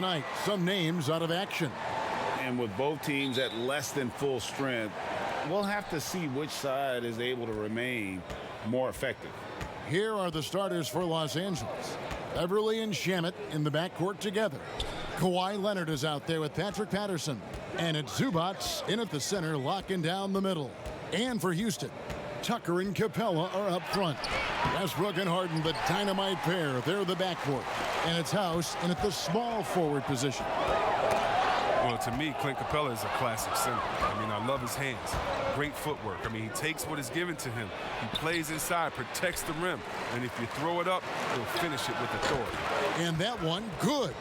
tonight. Some names out of action. And with both teams at less than full strength, we'll have to see which side is able to remain more effective. Here are the starters for Los Angeles. Beverly and Shamet in the backcourt together. Kawhi Leonard is out there with Patrick Patterson. And it's Zubats in at the center, locking down the middle. And for Houston, Tucker and Capella are up front. Westbrook and Harden, the dynamite pair. They're the backcourt. And it's House in at the small forward position. Well, to me, Clint Capella is a classic center. I mean, I love his hands. Great footwork. I mean, he takes what is given to him. He plays inside, protects the rim. And if you throw it up, he'll finish it with authority. And that one, good.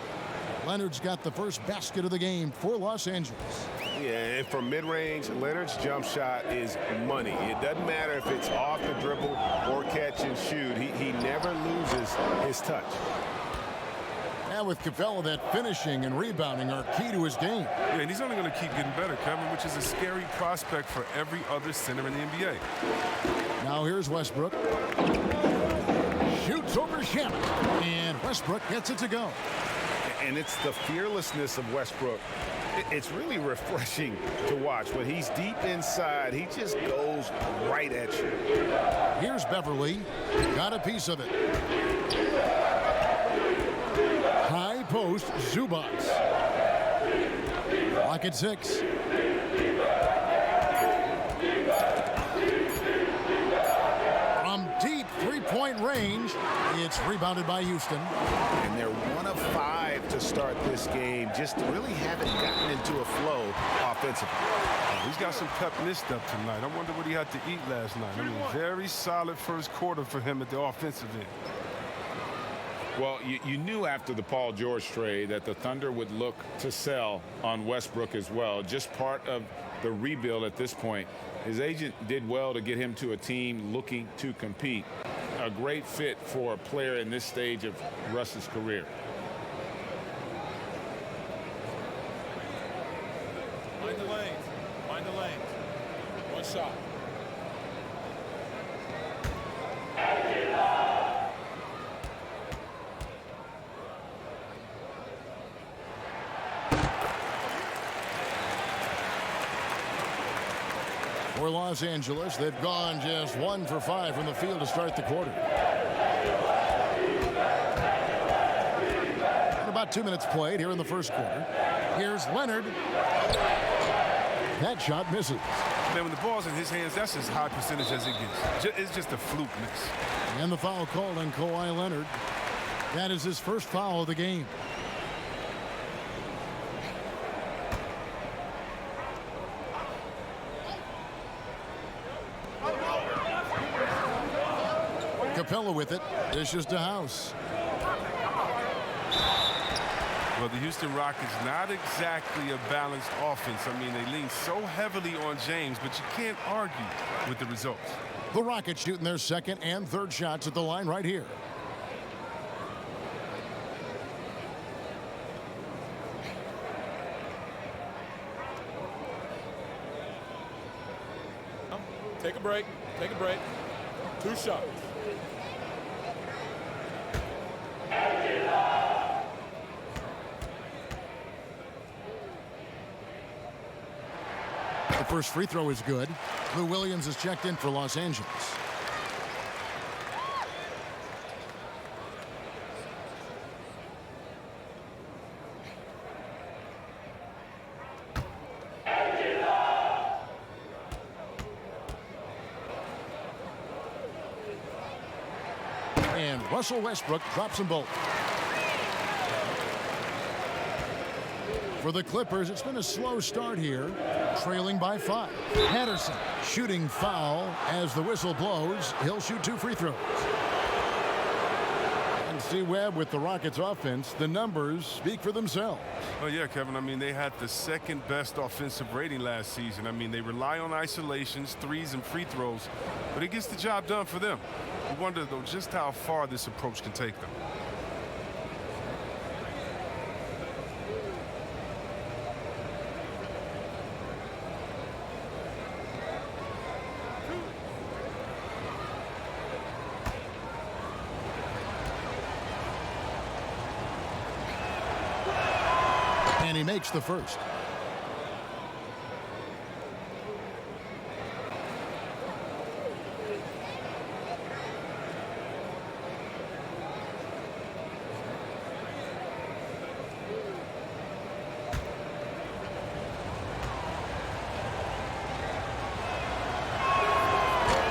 Leonard's got the first basket of the game for Los Angeles. Yeah, and from mid-range, Leonard's jump shot is money. It doesn't matter if it's off the dribble or catch and shoot. He never loses his touch. Now with Capella, that finishing and rebounding are key to his game. Yeah, and he's only going to keep getting better, Kevin, which is a scary prospect for every other center in the NBA. Now here's Westbrook. Shoots over Shamet. And Westbrook gets it to go. And it's the fearlessness of Westbrook. It's really refreshing to watch. When he's deep inside, he just goes right at you. Here's Beverly. Got a piece of it. High post, Zubats. Lock at 6. From deep three-point range, it's rebounded by Houston. And they're 1 of 5 to start this game. Just really haven't gotten into a flow offensively. He's got some pep in his step tonight. I wonder what he had to eat last night. I mean, very solid first quarter for him at the offensive end. Well, you knew after the Paul George trade that the Thunder would look to sell on Westbrook as well. Just part of the rebuild at this point. His agent did well to get him to a team looking to compete. A great fit for a player in this stage of Russ's career. Find the lanes. Find the lanes. One shot. For Los Angeles, they've gone just 1 for 5 from the field to start the quarter. And about 2 minutes played here in the first quarter. Here's Leonard. That shot misses. Man, when the ball's in his hands, that's as high percentage as it gets. It's just a fluke miss. And the foul called on Kawhi Leonard. That is his first foul of the game. Capella with it. Dishes to House. Well, the Houston Rockets, not exactly a balanced offense. I mean, they lean so heavily on James, but you can't argue with the results. The Rockets shooting their second and third shots at the line right here. Take a break. Take a break. 2 shots. The first free throw is good. Lou Williams is checked in for Los Angeles. And Russell Westbrook drops them both. For the Clippers, it's been a slow start here, trailing by 5. Patterson shooting foul as the whistle blows. He'll shoot 2 free throws. And C. Webb with the Rockets offense. The numbers speak for themselves. Oh, yeah, Kevin. I mean, they had the second best offensive rating last season. I mean, they rely on isolations, threes, and free throws, but it gets the job done for them. I wonder, though, just how far this approach can take them. And he makes the first.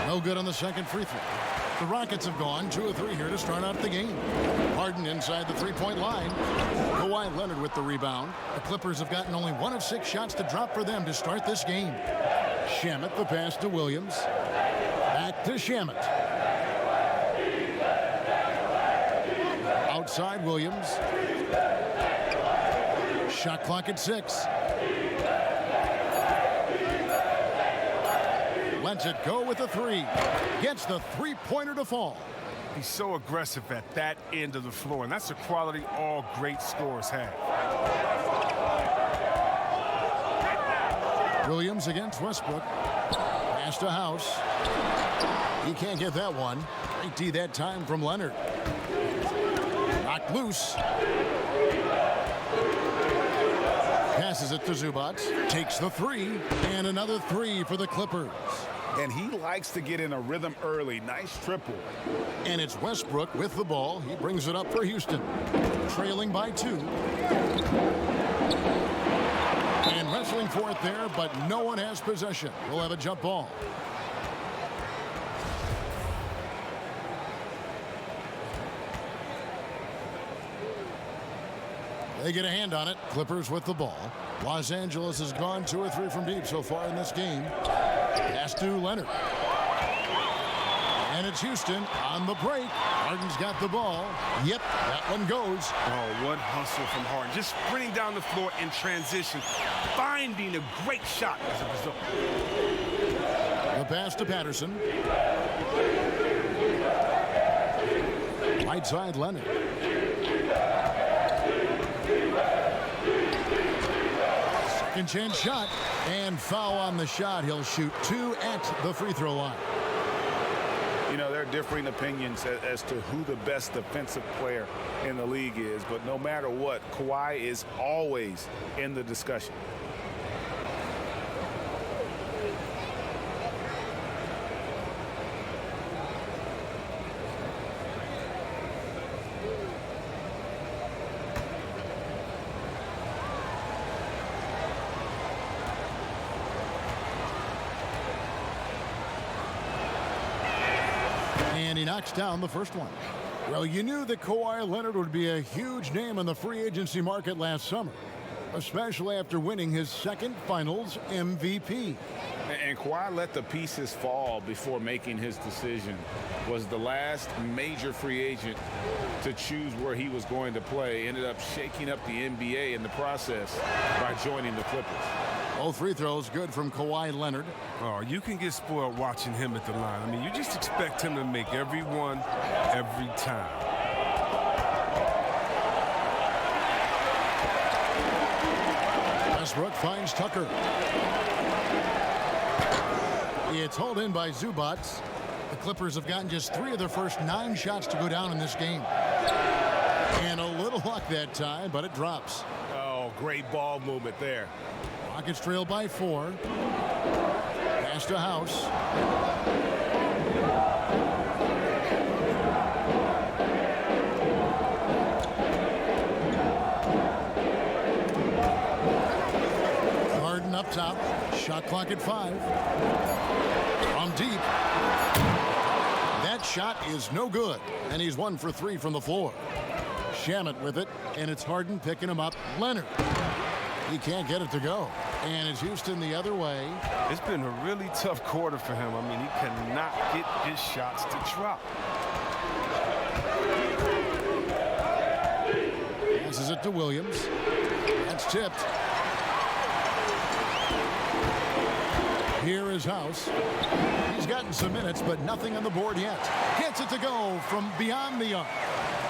No good on the second free throw. The Rockets have gone 2 of 3 here to start out the game. Harden inside the three-point line. Kawhi Leonard with the rebound. The Clippers have gotten only 1 of 6 shots to drop for them to start this game. Shamet the pass to Williams. Back to Shamet. Outside Williams. Shot clock at 6. Lets it go with a 3. Gets the three-pointer to fall. He's so aggressive at that end of the floor, and that's a quality all great scorers have. Williams against Westbrook. Pass to House. He can't get that one. Great D that time from Leonard. Knocked loose. Passes it to Zubac. Takes the 3. And another 3 for the Clippers. And he likes to get in a rhythm early. Nice triple. And it's Westbrook with the ball. He brings it up for Houston. Trailing by 2. And wrestling for it there, but no one has possession. We'll have a jump ball. They get a hand on it. Clippers with the ball. Los Angeles has gone 2 or 3 from deep so far in this game. Pass to Leonard. And it's Houston on the break. Harden's got the ball. Yep, that one goes. Oh, what hustle from Harden. Just sprinting down the floor in transition, finding a great shot as a result. The pass to Patterson. Right side Leonard. Second chance shot. And foul on the shot. He'll shoot 2 at the free throw line. You know, there are differing opinions as to who the best defensive player in the league is. But no matter what, Kawhi is always in the discussion. And he knocks down the first one. Well, you knew that Kawhi Leonard would be a huge name on the free agency market last summer, especially after winning his second finals MVP. And Kawhi let the pieces fall before making his decision. Was the last major free agent to choose where he was going to play. Ended up shaking up the NBA in the process by joining the Clippers. All free throws good from Kawhi Leonard. Oh, you can get spoiled watching him at the line. I mean, you just expect him to make every one, every time. Westbrook finds Tucker. It's hauled in by Zubac. The Clippers have gotten just 3 of their first 9 shots to go down in this game. And a little luck that time, but it drops. Oh, great ball movement there. Rockets trail by 4. Pass to House. Harden up top. Shot clock at 5. From deep. That shot is no good. And he's 1 for 3 from the floor. Shamet with it. And it's Harden picking him up. Leonard. He can't get it to go. And it's Houston the other way. It's been a really tough quarter for him. I mean, he cannot get his shots to drop. Passes it to Williams. That's tipped. Here is House. He's gotten some minutes, but nothing on the board yet. Gets it to go from beyond the arc.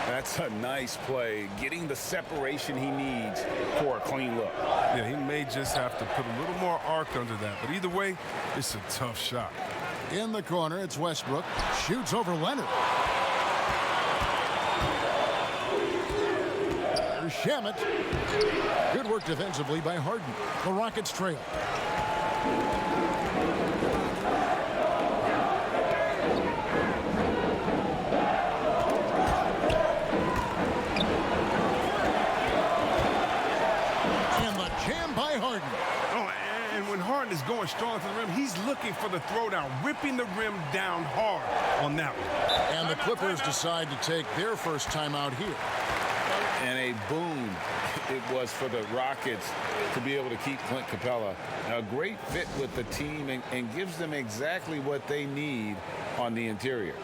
That's a nice play, getting the separation he needs for a clean look. Yeah, he may just have to put a little more arc under that, but either way, it's a tough shot. In the corner, it's Westbrook. Shoots over Leonard. First Shamet. Good work defensively by Harden. The Rockets trail. And the jam by Harden. Oh, and when Harden is going strong to the rim, he's looking for the throwdown, ripping the rim down hard on that one. And the Clippers decide to take their first timeout here. And a boon it was for the Rockets to be able to keep Clint Capella. A great fit with the team and gives them exactly what they need on the interior.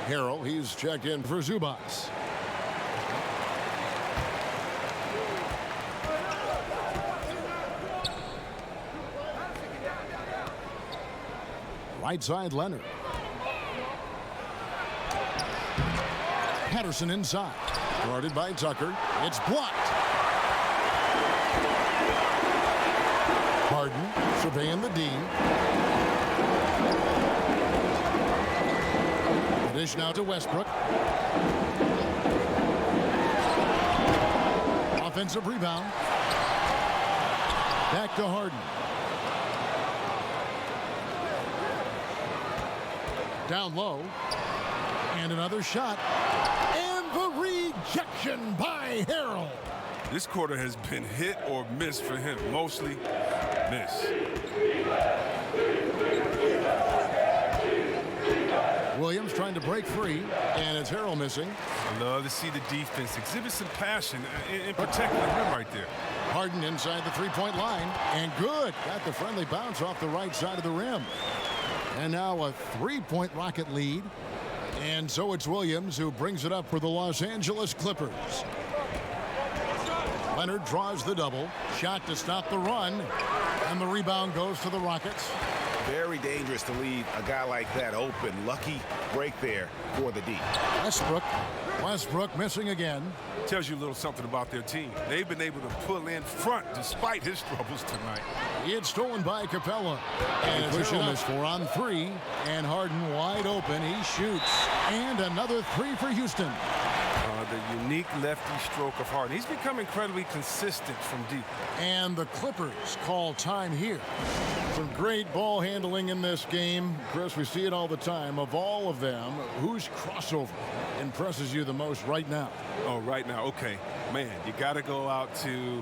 Harrell, he's checked in for Zubats. Right side, Leonard. Patterson inside. Guarded by Tucker. It's blocked. Harden surveying the D. Dish now to Westbrook. Offensive rebound. Back to Harden. Down low. And another shot. And the rejection by Harrell. This quarter has been hit or miss for him. Mostly miss. Williams trying to break free, and it's Harrell missing. I love to see the defense exhibit some passion in protecting the rim right there. Harden inside the three-point line, and good. Got the friendly bounce off the right side of the rim. And now a three-point Rocket lead. And so it's Williams who brings it up for the Los Angeles Clippers. Leonard draws the double. Shot to stop the run. And the rebound goes to the Rockets. Very dangerous to leave a guy like that open. Lucky break there for the D. Westbrook missing again. Tells you a little something about their team. They've been able to pull in front despite his troubles tonight. It's stolen by Capella. And it's Harrell missed 4 on 3. And Harden wide open. He shoots. And another 3 for Houston. The unique lefty stroke of Harden. He's become incredibly consistent from deep. And the Clippers call time here. Some great ball handling in this game. Chris, we see it all the time. Of all of them, whose crossover impresses you the most right now? Oh, right now, okay. Man, you got to go out to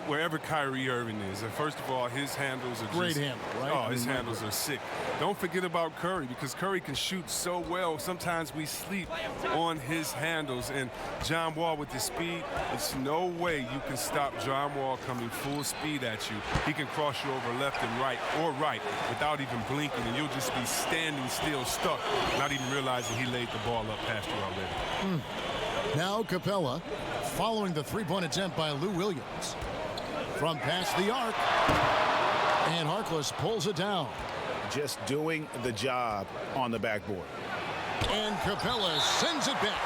wherever Kyrie Irving is. And first of all, his handles are great handle, right? Oh, his handles are sick. Don't forget about Curry, because Curry can shoot so well. Sometimes we sleep on his handles. And John Wall with his speed, it's no way you can stop John Wall coming full speed at you. He can cross you over left and right or right without even blinking, and you'll just be standing still, stuck, not even realizing he laid the ball up past you already. Now Capella following the three-point attempt by Lou Williams. From past the arc. And Harkless pulls it down. Just doing the job on the backboard. And Capella sends it back.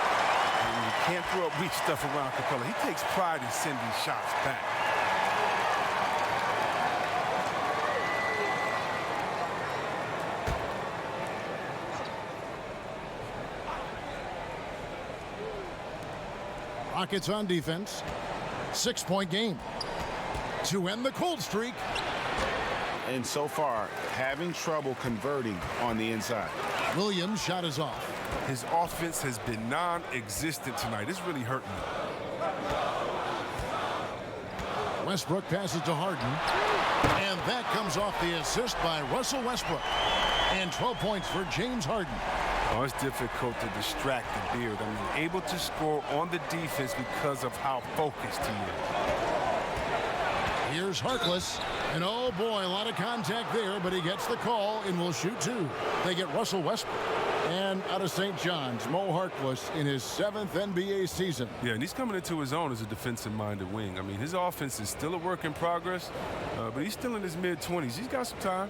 And you can't throw up weak stuff around Capella. He takes pride in sending shots back. Rockets on defense. 6-point game to end the cold streak. And so far, having trouble converting on the inside. Williams' shot is off. His offense has been non-existent tonight. It's really hurting him. Westbrook passes to Harden. And that comes off the assist by Russell Westbrook. And 12 points for James Harden. Oh, it's difficult to distract the Beard. I mean, able to score on the defense because of how focused he is. Here's Harkless. And oh boy, a lot of contact there, but he gets the call and will shoot two. They get Russell Westbrook. And out of St. John's, Mo Harkless in his 7th NBA season. Yeah, and he's coming into his own as a defensive-minded wing. I mean, his offense is still a work in progress, but he's still in his mid-20s. He's got some time.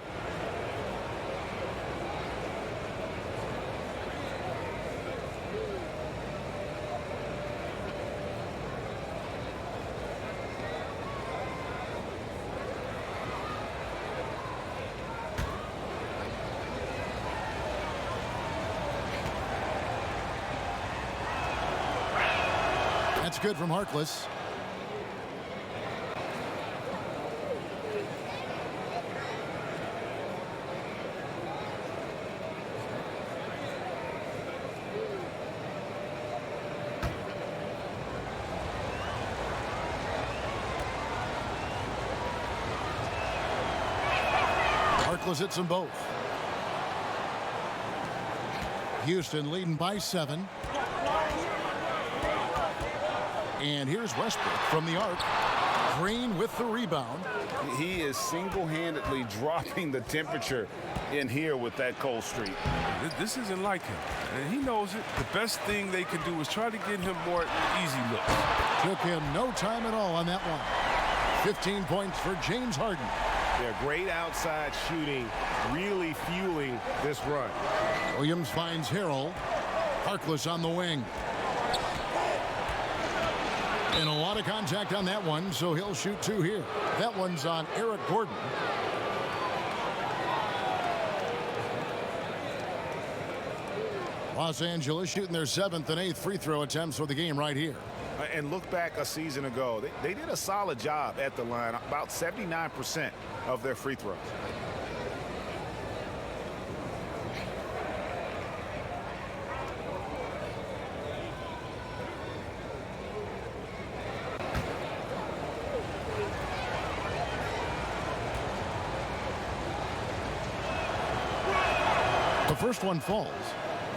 That's good from Harkless. Harkless hits them both. Houston leading by 7. And here's Westbrook from the arc. Green with the rebound. He is single-handedly dropping the temperature in here with that cold streak. This isn't like him, and he knows it. The best thing they can do is try to get him more easy looks. Took him no time at all on that one. 15 points for James Harden. Yeah, great outside shooting, really fueling this run. Williams finds Harrell. Harkless on the wing. And a lot of contact on that one, so he'll shoot two here. That one's on Eric Gordon. Los Angeles shooting their 7th and 8th free throw attempts for the game right here. And look back a season ago, they did a solid job at the line, about 79% of their free throws. The first one falls.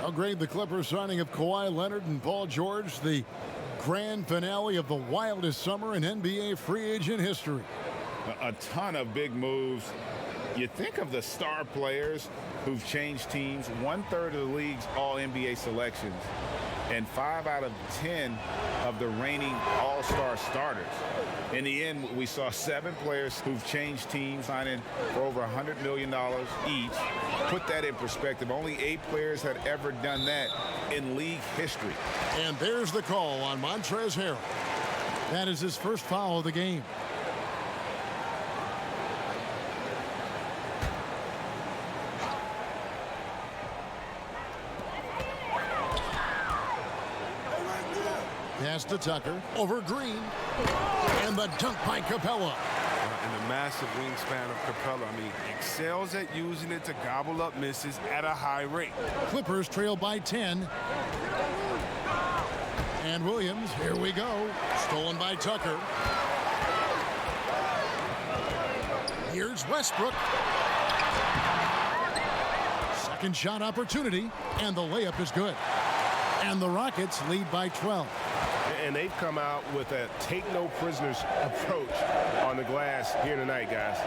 I'll grade the Clippers signing of Kawhi Leonard and Paul George, the grand finale of the wildest summer in NBA free agent history. A ton of big moves. You think of the star players who've changed teams, 1/3 of the league's all-NBA selections, and 5 out of 10 of the reigning all-star starters. In the end, we saw 7 players who've changed teams, signing for over $100 million each. Put that in perspective, only 8 players had ever done that in league history. And there's the call on Montrezl Harrell. That is his first foul of the game. Pass to Tucker, over Green, and the dunk by Capella. And the massive wingspan of Capella, I mean, excels at using it to gobble up misses at a high rate. Clippers trail by 10. And Williams, here we go, stolen by Tucker. Here's Westbrook. Second shot opportunity, and the layup is good. And the Rockets lead by 12. And they've come out with a take-no-prisoners approach on the glass here tonight, guys.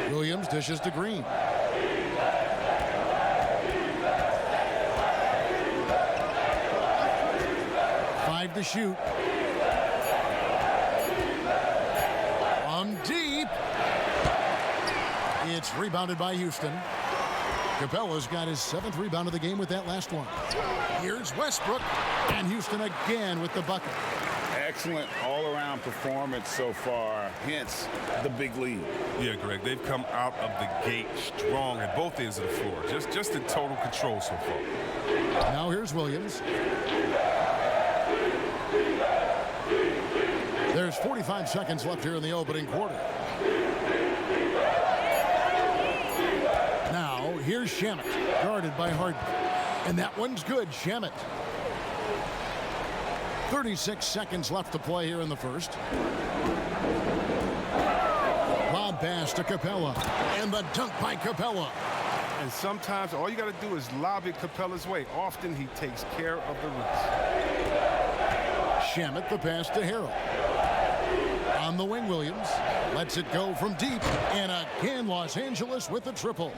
Williams dishes to Green. Five to shoot. From deep. It's rebounded by Houston. Capella's got his 7th rebound of the game with that last one. Here's Westbrook, and Houston again with the bucket. Excellent all-around performance so far, hence the big lead. Yeah, Greg, they've come out of the gate strong at both ends of the floor. Just in total control so far. Now here's Williams. There's 45 seconds left here in the opening quarter. Now, here's Shamet, guarded by Harden. And that one's good, Shamet. 36 seconds left to play here in the first. Lob Jump pass to Capella. And the dunk by Capella. And sometimes all you got to do is lob it Capella's way. Often he takes care of the rest. Shamet the pass to Harrell. On the wing, Williams lets it go from deep. And again, Los Angeles with the triple.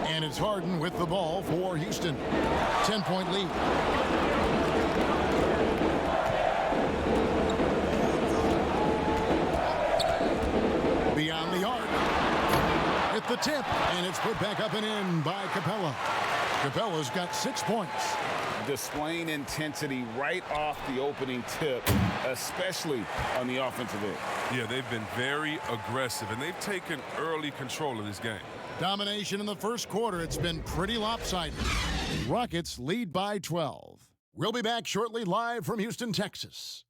And it's Harden with the ball for Houston. 10-point lead. Beyond the arc. Hit the tip. And it's put back up and in by Capella. Capella's got 6 points. Displaying intensity right off the opening tip, especially on the offensive end. Yeah, they've been very aggressive, and they've taken early control of this game. Domination in the first quarter. It's been pretty lopsided. Rockets lead by 12. We'll be back shortly live from Houston, Texas.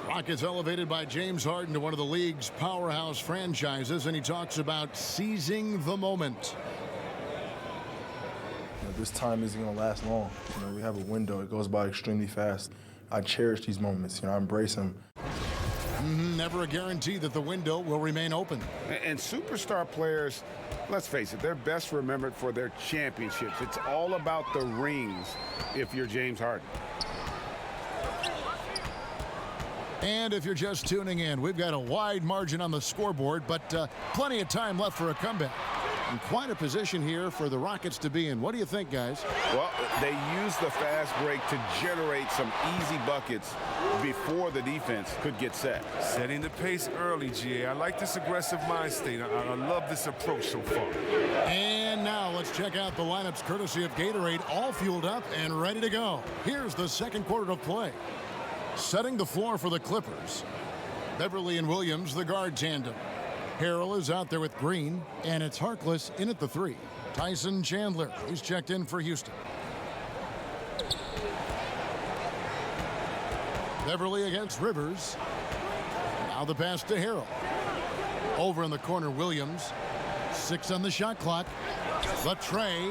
Rockets elevated by James Harden to one of the league's powerhouse franchises, and he talks about seizing the moment. This time isn't going to last long. We have a window. It goes by extremely fast. I cherish these moments. I embrace them. Never a guarantee that the window will remain open. And superstar players, let's face it, they're best remembered for their championships. It's all about the rings if you're James Harden. And if you're just tuning in, we've got a wide margin on the scoreboard, but plenty of time left for a comeback. And quite a position here for the Rockets to be in. What do you think, guys? Well, they used the fast break to generate some easy buckets before the defense could get set. Setting the pace early, GA. I like this aggressive mind state. I love this approach so far. And now let's check out the lineups courtesy of Gatorade, all fueled up and ready to go. Here's the second quarter of play. Setting the floor for the Clippers. Beverly and Williams, the guard tandem. Harrell is out there with Green, and it's Harkless in at the 3. Tyson Chandler, he's checked in for Houston. Beverly against Rivers. Now the pass to Harrell. Over in the corner, Williams. 6 on the shot clock. The tray.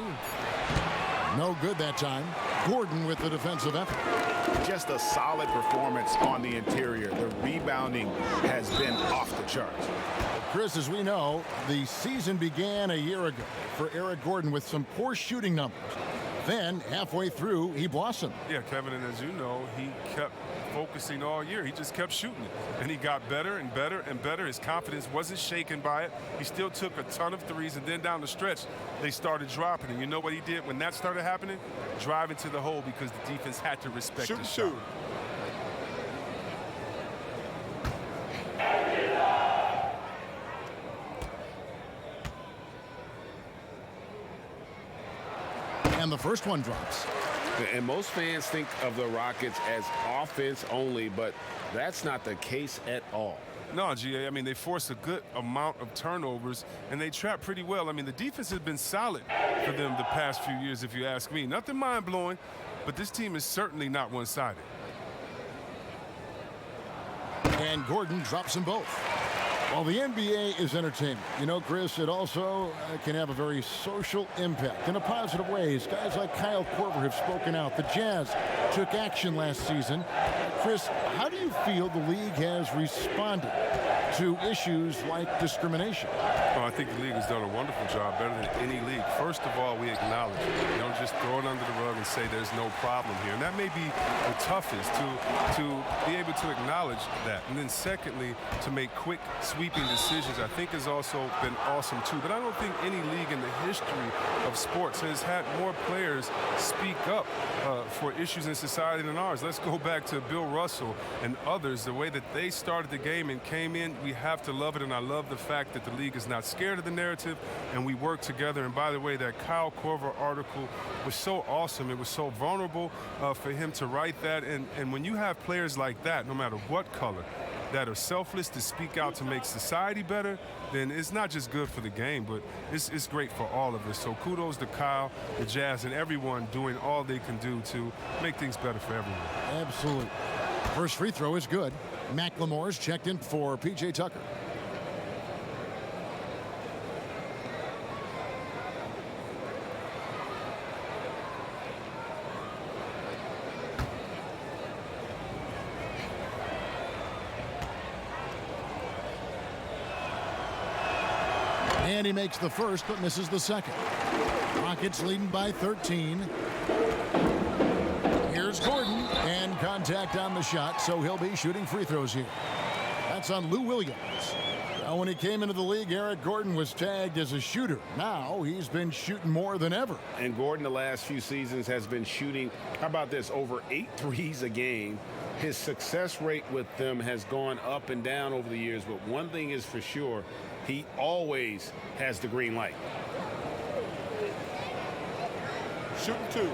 No good that time. Gordon with the defensive effort. Just a solid performance on the interior. The rebounding has been off the charts. Chris, as we know, the season began a year ago for Eric Gordon with some poor shooting numbers. Then, halfway through, he blossomed. Yeah, Kevin, and as you know, he kept focusing all year. He just kept shooting it. And he got better and better and better. His confidence wasn't shaken by it. He still took a ton of threes, and then down the stretch, they started dropping. And you know what he did when that started happening? Drive into the hole because the defense had to respect the shot. And the first one drops. And most fans think of the Rockets as offense only, but that's not the case at all. No, GA, I mean, they force a good amount of turnovers, and they trap pretty well. I mean, the defense has been solid for them the past few years, if you ask me. Nothing mind-blowing, but this team is certainly not one-sided. And Gordon drops them both. Well, the NBA is entertainment. You know, Chris, it also can have a very social impact in a positive ways. Guys like Kyle Korver have spoken out. The Jazz took action last season. Chris, how do you feel the league has responded to issues like discrimination? Well, I think the league has done a wonderful job, better than any league. First of all, we acknowledge it. You don't just throw it under the rug and say there's no problem here. And that may be the toughest, to be able to acknowledge that. And then secondly, to make quick, sweeping decisions, I think has also been awesome too. But I don't think any league in the history of sports has had more players speak up for issues in society than ours. Let's go back to Bill Russell and others, the way that they started the game and came in. We have to love it, and I love the fact that the league is not scared of the narrative, and we work together. And by the way, that Kyle Korver article was so awesome. It was so vulnerable for him to write that. And when you have players like that, no matter what color, that are selfless to speak out to make society better, then it's not just good for the game, but it's great for all of us. So kudos to Kyle, the Jazz, and everyone doing all they can do to make things better for everyone. Absolutely. First free throw is good. McLemore's checked in for P.J. Tucker. And he makes the first, but misses the second. Rockets leading by 13. Here's Gordon, and contact on the shot, so he'll be shooting free throws here. That's on Lou Williams. Now, when he came into the league, Eric Gordon was tagged as a shooter. Now he's been shooting more than ever. And Gordon the last few seasons has been shooting, how about this, over 8 threes a game. His success rate with them has gone up and down over the years, but one thing is for sure, he always has the green light. Shooting 2.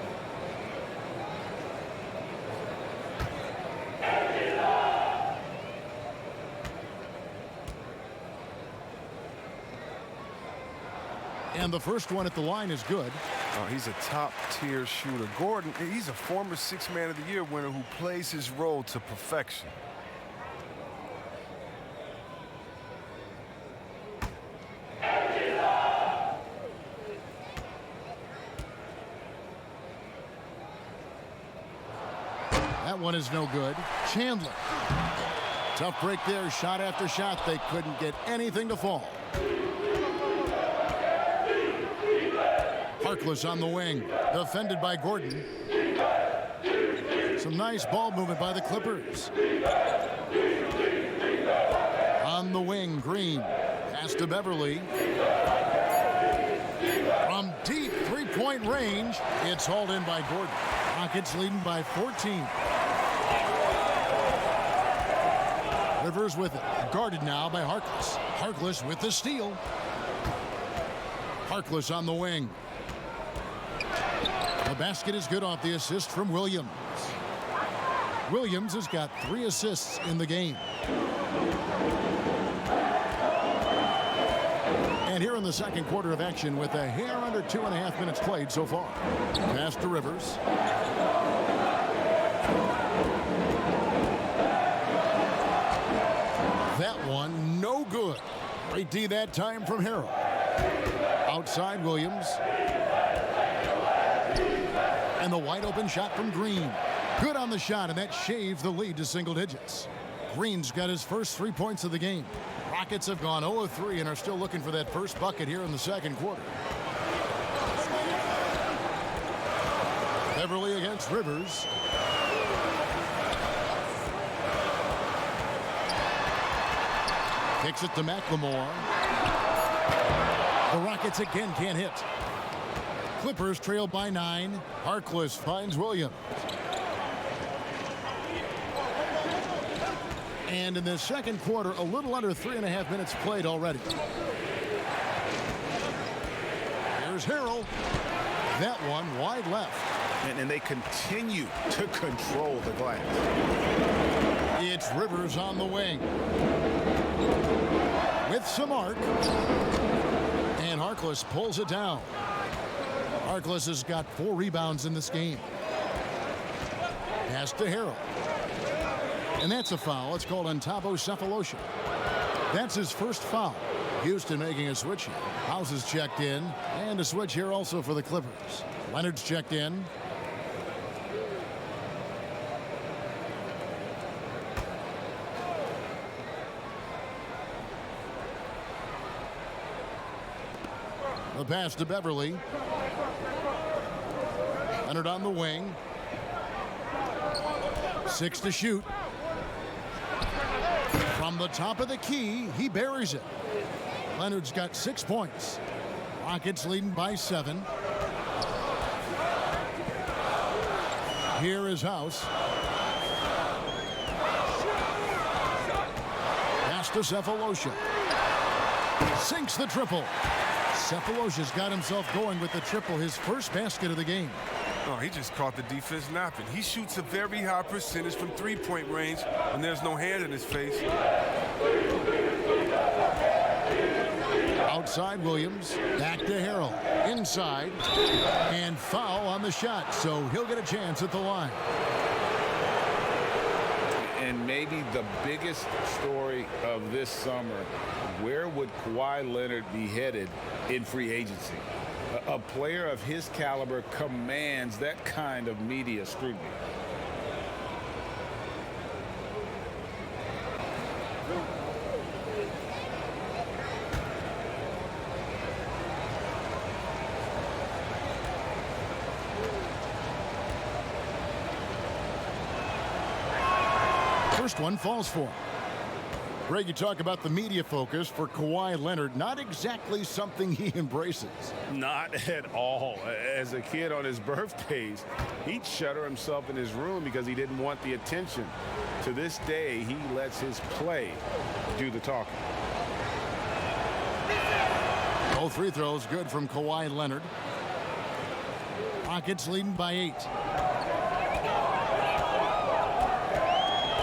And the first one at the line is good. Oh, he's a top-tier shooter. Gordon, he's a former Sixth Man of the Year winner who plays his role to perfection. That one is no good. Chandler. Tough break there, shot after shot. They couldn't get anything to fall. Harkless on the wing, defended by Gordon. Some nice ball movement by the Clippers. On the wing, Green. Pass to Beverly. From deep three-point range, it's hauled in by Gordon. Rockets leading by 14. Rivers with it. Guarded now by Harkless. Harkless with the steal. Harkless on the wing. The basket is good off the assist from Williams. Williams has got 3 assists in the game. And here in the second quarter of action with a hair under 2.5 minutes played so far. Pass to Rivers. That one, no good. Great D that time from Harrell. Outside Williams. And the wide open shot from Green. Good on the shot, and that shaves the lead to single digits. Green's got his first 3 points of the game. Rockets have gone 0 of 3 and are still looking for that first bucket here in the second quarter. Beverly against Rivers. Kicks it to McLemore. The Rockets again can't hit. Clippers trail by 9. Harkless finds Williams. And in the second quarter, a little under 3.5 minutes played already. Here's Harrell. That one wide left. And they continue to control the glass. It's Rivers on the wing. With some arc. And Harkless pulls it down. Harkless has got 4 rebounds in this game. Pass to Harrell. And that's a foul. It's called Cephalosha. That's his first foul. Houston making a switch here. House is checked in. And a switch here also for the Clippers. Leonard's checked in. The pass to Beverly. Leonard on the wing. 6 to shoot. From the top of the key, he buries it. Leonard's got 6 points. Rockets leading by 7. Here is House. Pass to Cephalosha. Sinks the triple. Cephalosha's got himself going with the triple, his first basket of the game. Oh, he just caught the defense napping. He shoots a very high percentage from three-point range when there's no hand in his face. Outside Williams, back to Harrell, inside, and foul on the shot, so he'll get a chance at the line. And maybe the biggest story of this summer, where would Kawhi Leonard be headed in free agency? A player of his caliber commands that kind of media scrutiny. First one falls for him. Greg, you talk about the media focus for Kawhi Leonard. Not exactly something he embraces. Not at all. As a kid on his birthdays, he'd shutter himself in his room because he didn't want the attention. To this day, he lets his play do the talking. Both free throws good from Kawhi Leonard. Rockets leading by 8.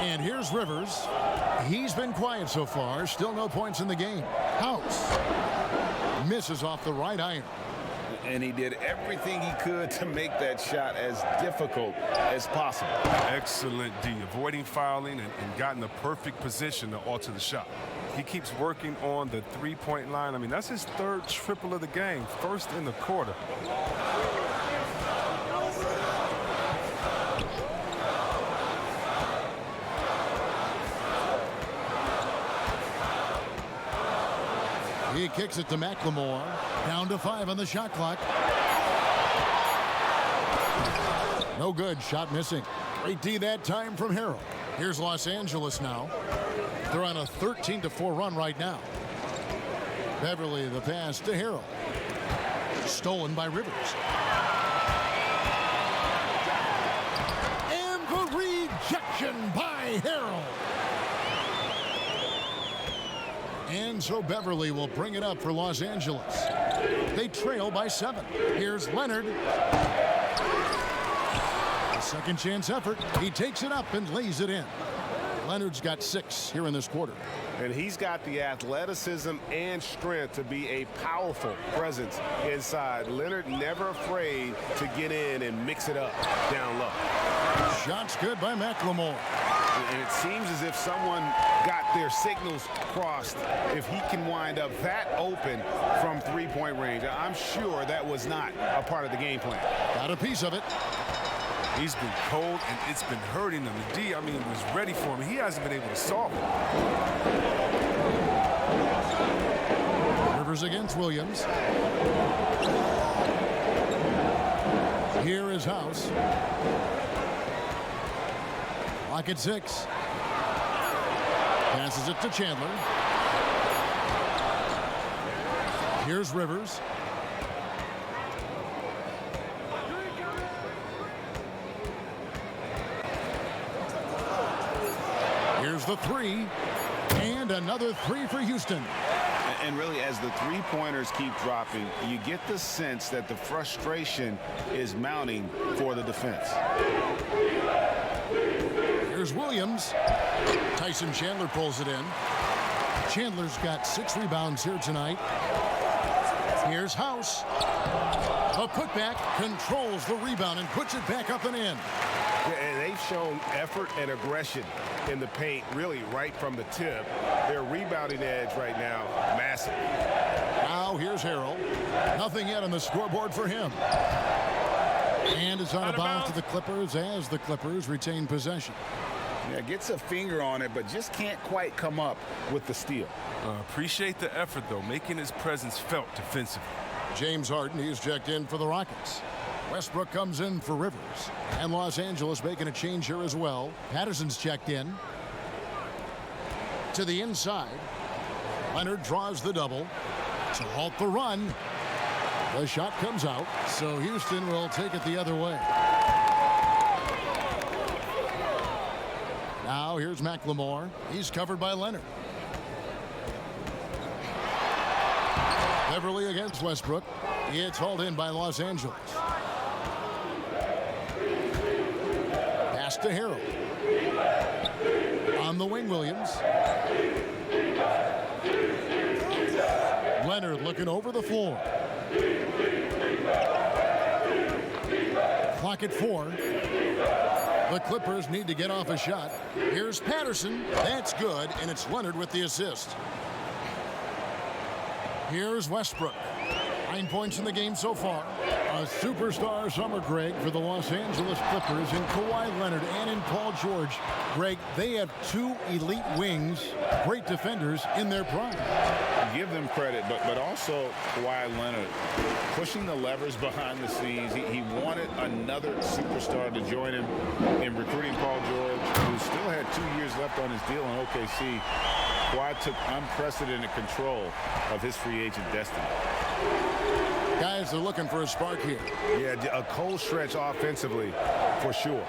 And here's Rivers. He's been quiet so far. Still no points in the game. House misses off the right iron. And he did everything he could to make that shot as difficult as possible. Excellent D, avoiding fouling and got in the perfect position to alter the shot. He keeps working on the three-point line. I mean, that's his third triple of the game, first in the quarter. He kicks it to McLemore. Down to 5 on the shot clock. No good. Shot missing. Great D that time from Harrell. Here's Los Angeles now. They're on a 13-4 run right now. Beverly the pass to Harrell. Stolen by Rivers. And the rejection by Harrell. And so Beverly will bring it up for Los Angeles. They trail by 7. Here's Leonard. A second chance effort. He takes it up and lays it in. Leonard's got 6 here in this quarter. And he's got the athleticism and strength to be a powerful presence inside. Leonard never afraid to get in and mix it up down low. Shots good by McLemore. And it seems as if someone got their signals crossed if he can wind up that open from three-point range. I'm sure that was not a part of the game plan. Got a piece of it. He's been cold, and it's been hurting him. The D, I mean, was ready for him. He hasn't been able to solve it. Rivers against Williams. Here is House. Lock at 6. Passes it to Chandler. Here's Rivers. Here's the 3. And another 3 for Houston. And really, as the three-pointers keep dropping, you get the sense that the frustration is mounting for the defense. Here's Williams. Tyson Chandler pulls it in. Chandler's got 6 rebounds here tonight. Here's House. A putback, controls the rebound and puts it back up and in. And they've shown effort and aggression in the paint, really right from the tip. Their rebounding edge right now, massive. Now here's Harrell. Nothing yet on the scoreboard for him. And it's out of bounds to the Clippers as the Clippers retain possession. Yeah, gets a finger on it, but just can't quite come up with the steal. Appreciate the effort, though, making his presence felt defensively. James Harden, he's checked in for the Rockets. Westbrook comes in for Rivers. And Los Angeles making a change here as well. Patterson's checked in. To the inside. Leonard draws the double to halt the run. The shot comes out, so Houston will take it the other way. Now here's McLemore. He's covered by Leonard. Beverly against Westbrook. It's hauled in by Los Angeles. Pass to Harrell. On the wing, Williams. Leonard looking over the floor. Clock at 4. The Clippers need to get off a shot. Here's Patterson. That's good, and it's Leonard with the assist. Here's Westbrook. 9 points in the game so far. A superstar summer, Greg, for the Los Angeles Clippers in Kawhi Leonard and in Paul George. Greg, they have 2 elite wings, great defenders in their prime. Give them credit, but also Kawhi Leonard pushing the levers behind the scenes. He wanted another superstar to join him in recruiting Paul George, who still had 2 years left left on his deal in OKC, Kawhi took unprecedented control of his free agent destiny. Guys, they're looking for a spark here. Yeah, a cold stretch offensively, for sure.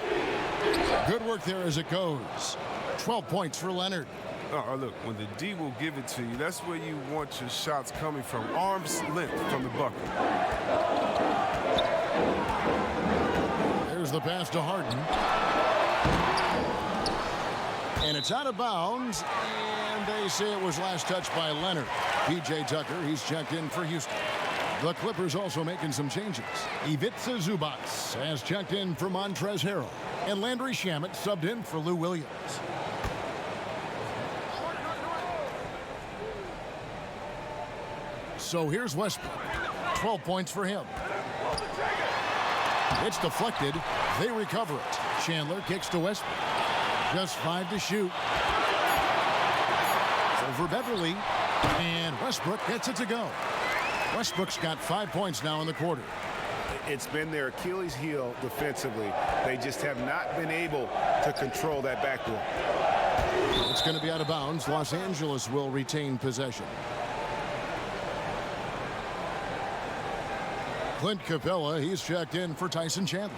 Good work there as it goes. 12 points for Leonard. Look, when the D will give it to you, that's where you want your shots coming from. Arm's length from the bucket. There's the pass to Harden. And it's out of bounds. And they say it was last touched by Leonard. P.J. Tucker, he's checked in for Houston. The Clippers also making some changes. Ivica Zubac has checked in for Montrezl Harrell. And Landry Shamet subbed in for Lou Williams. So here's Westbrook. 12 points for him. It's deflected. They recover it. Chandler kicks to Westbrook. Just 5 to shoot. Over Beverly. And Westbrook gets it to go. Westbrook's got 5 points now in the quarter. It's been their Achilles heel defensively. They just have not been able to control that backdoor. It's going to be out of bounds. Los Angeles will retain possession. Clint Capella, he's checked in for Tyson Chandler.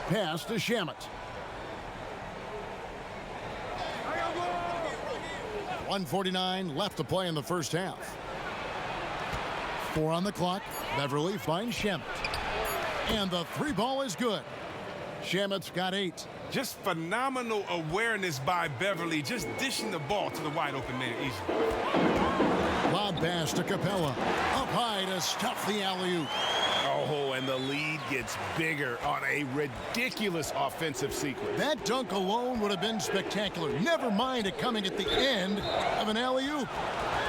Pass to Shamet. 1:49 left to play in the first half. 4 on the clock. Beverly finds Shamet. And the 3 ball is good. Shamet's got 8. Just phenomenal awareness by Beverly, just dishing the ball to the wide open man easily. Lob pass to Capella. Up high to stuff the alley-oop. Oh, and the lead gets bigger on a ridiculous offensive sequence. That dunk alone would have been spectacular. Never mind it coming at the end of an alley-oop.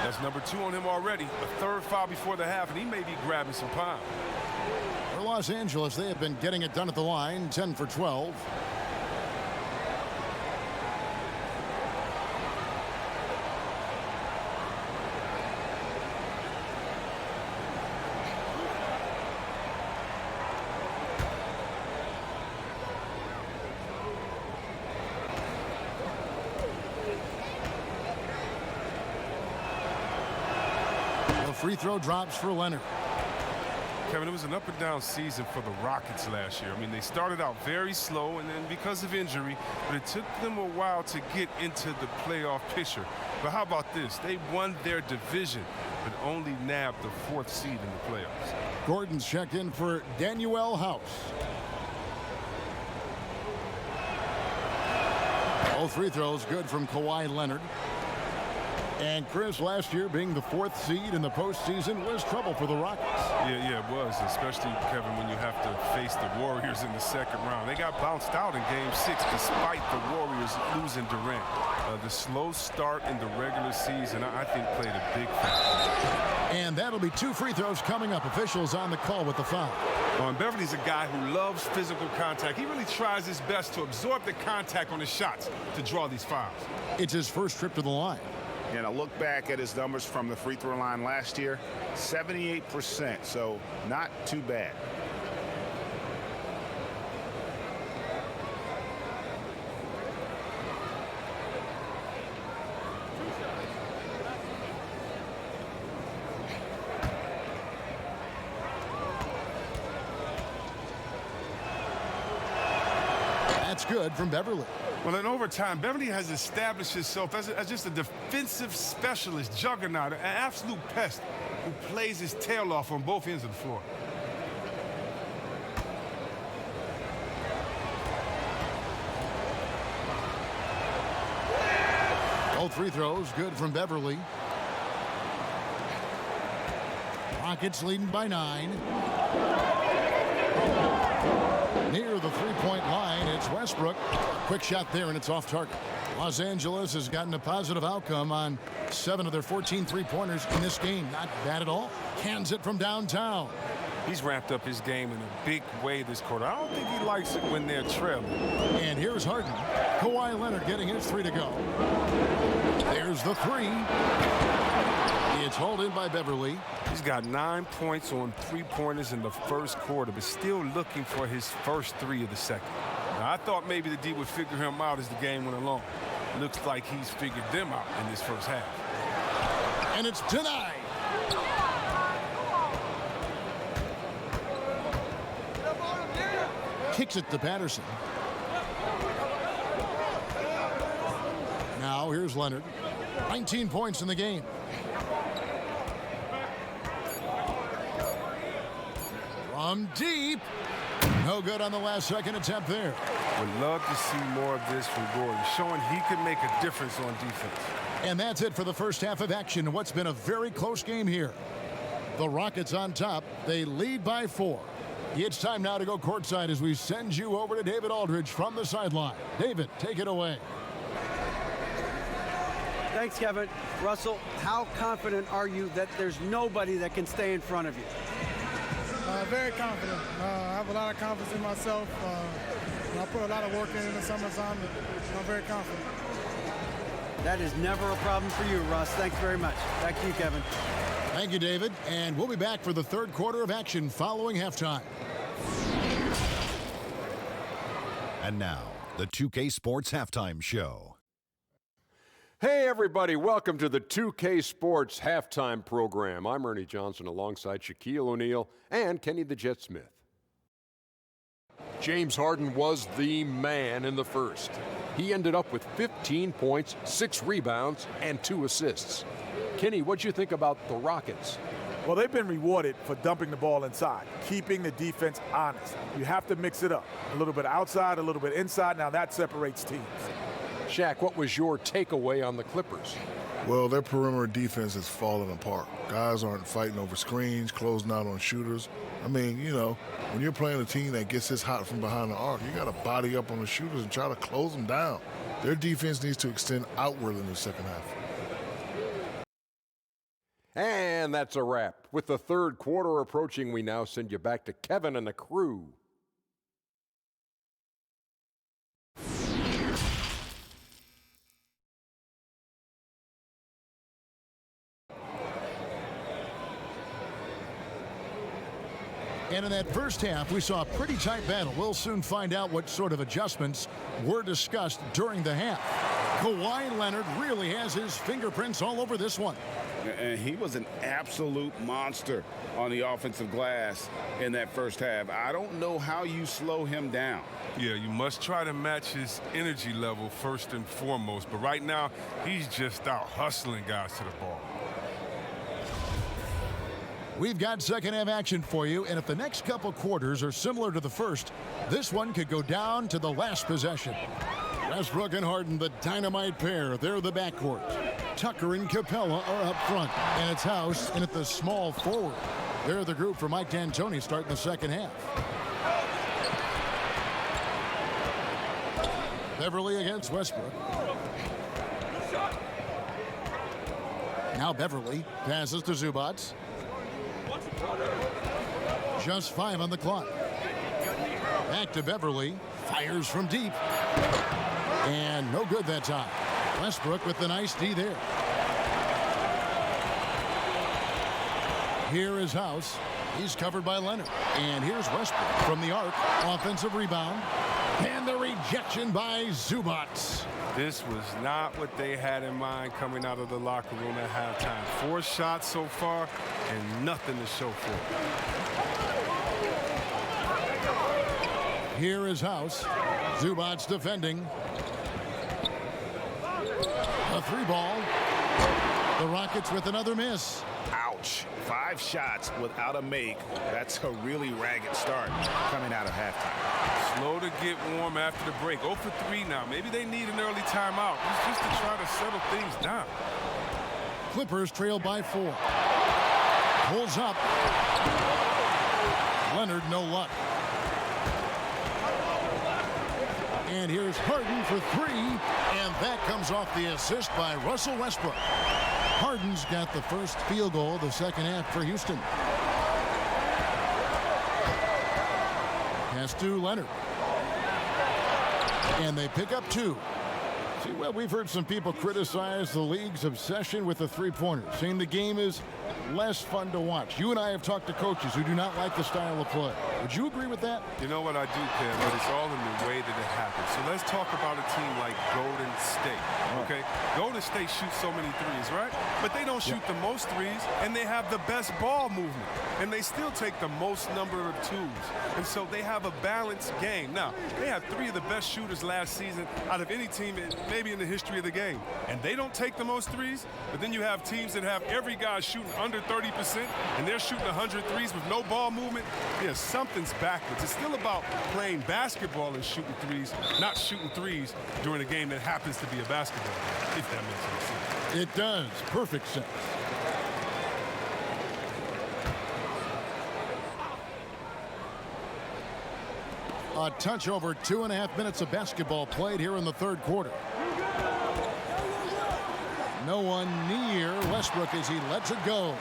That's number 2 on him already. A 3rd foul before the half, and he may be grabbing some pound. For Los Angeles, they have been getting it done at the line, 10 for 12. Free throw drops for Leonard. Kevin, it was an up-and-down season for the Rockets last year. I mean, they started out very slow, and then because of injury, but it took them a while to get into the playoff picture. But how about this? They won their division, but only nabbed the 4th seed in the playoffs. Gordon's checked in for Danuel House. All free throws good from Kawhi Leonard. And Chris, last year being the 4th seed in the postseason was trouble for the Rockets. Yeah, it was, especially, Kevin, when you have to face the Warriors in the 2nd round. They got bounced out in Game 6 despite the Warriors losing Durant. The slow start in the regular season, I think, played a big factor. And that'll be 2 free throws coming up. Officials on the call with the foul. Well, and Beverly's a guy who loves physical contact. He really tries his best to absorb the contact on his shots to draw these fouls. It's his first trip to the line. And I look back at his numbers from the free throw line last year, 78%, so not too bad. That's good from Beverly. Well, in overtime, Beverly has established himself as just a defensive specialist, juggernaut, an absolute pest who plays his tail off on both ends of the floor. Both free throws good from Beverly. Rockets leading by 9. Near the three-point line, it's Westbrook. Quick shot there, and it's off target. Los Angeles has gotten a positive outcome on 7 of their 14 three-pointers in this game. Not bad at all. Cans it from downtown. He's ramped up his game in a big way this quarter. I don't think he likes it when they're trailing. And here's Harden. Kawhi Leonard getting his 3 to go. There's the 3. It's hauled in by Beverly. He's got 9 points on 3-pointers in the first quarter, but still looking for his first 3 of the second. Now, I thought maybe the D would figure him out as the game went along. Looks like he's figured them out in this first half. And it's denied. Kicks it to Patterson. Now here's Leonard. 19 points in the game. From deep. No good on the last second attempt there. Would love to see more of this from Gordon, showing he could make a difference on defense. And that's it for the first half of action. What's been a very close game here. The Rockets on top. They lead by 4. It's time now to go courtside as we send you over to David Aldridge from the sideline. David, take it away. Thanks, Kevin. Russell, how confident are you that there's nobody that can stay in front of you? Very confident. I have a lot of confidence in myself. I put a lot of work in the summertime. I'm very confident. That is never a problem for you, Russ. Thanks very much. Back to you, Kevin. Thank you, David. And we'll be back for the third quarter of action following halftime. And now, the 2K Sports Halftime Show. Hey, everybody. Welcome to the 2K Sports Halftime Program. I'm Ernie Johnson alongside Shaquille O'Neal and Kenny the Jet Smith. James Harden was the man in the first. He ended up with 15 points, 6 rebounds, and 2 assists. Kenny, what'd you think about the Rockets? Well, they've been rewarded for dumping the ball inside, keeping the defense honest. You have to mix it up. A little bit outside, a little bit inside. Now that separates teams. Shaq, what was your takeaway on the Clippers? Well, their perimeter defense is falling apart. Guys aren't fighting over screens, closing out on shooters. I mean, you know, when you're playing a team that gets this hot from behind the arc, you got to body up on the shooters and try to close them down. Their defense needs to extend outward in the second half. And that's a wrap. With the third quarter approaching, we now send you back to Kevin and the crew. And in that first half, we saw a pretty tight battle. We'll soon find out what sort of adjustments were discussed during the half. Kawhi Leonard really has his fingerprints all over this one. And he was an absolute monster on the offensive glass in that first half. I don't know how you slow him down. Yeah, you must try to match his energy level first and foremost. But right now, he's just out hustling guys to the ball. We've got second half action for you, and if the next couple quarters are similar to the first, this one could go down to the last possession. Westbrook and Harden, the dynamite pair. They're the backcourt. Tucker and Capella are up front, and it's House in at the small forward. They're the group for Mike D'Antoni starting the second half. Beverly against Westbrook. Now Beverly passes to Zubac. Just 5 on the clock. Back to Beverly. Fires from deep. And no good that time. Westbrook with the nice D there. Here is House. He's covered by Leonard. And here's Westbrook from the arc. Offensive rebound. And the rejection by Zubac. This was not what they had in mind coming out of the locker room at halftime. 4 shots so far and nothing to show for it. Here is House. Zubac defending. A 3-ball. The Rockets with another miss. Ouch. 5 shots without a make. That's a really ragged start coming out of halftime. Slow to get warm after the break. 0 for 3 now. Maybe they need an early timeout. It's just to try to settle things down. Clippers trail by 4. Pulls up. Leonard, no luck. And here's Harden for 3. And that comes off the assist by Russell Westbrook. Harden's got the first field goal of the second half for Houston. Pass to Leonard. And they pick up 2. See, well, we've heard some people criticize the league's obsession with the three-pointers, saying the game is less fun to watch. You and I have talked to coaches who do not like the style of play. Would you agree with that? You know what, I do, Ken, but it's all in the way that it happens. So let's talk about a team like Golden State, okay? Golden State shoots so many threes, right? But they don't shoot the most threes, and they have the best ball movement. And they still take the most number of twos. And so they have a balanced game. Now, they had 3 of the best shooters last season out of any team maybe in the history of the game. And they don't take the most threes, but then you have teams that have every guy shooting under 30%, and they're shooting 100 threes with no ball movement. Yeah, something's backwards. It's still about playing basketball and shooting threes, not shooting threes during a game that happens to be a basketball game, if that makes any sense. It does. Perfect sense. A touch over 2.5 minutes of basketball played here in the third quarter. No one near Westbrook as he lets it go.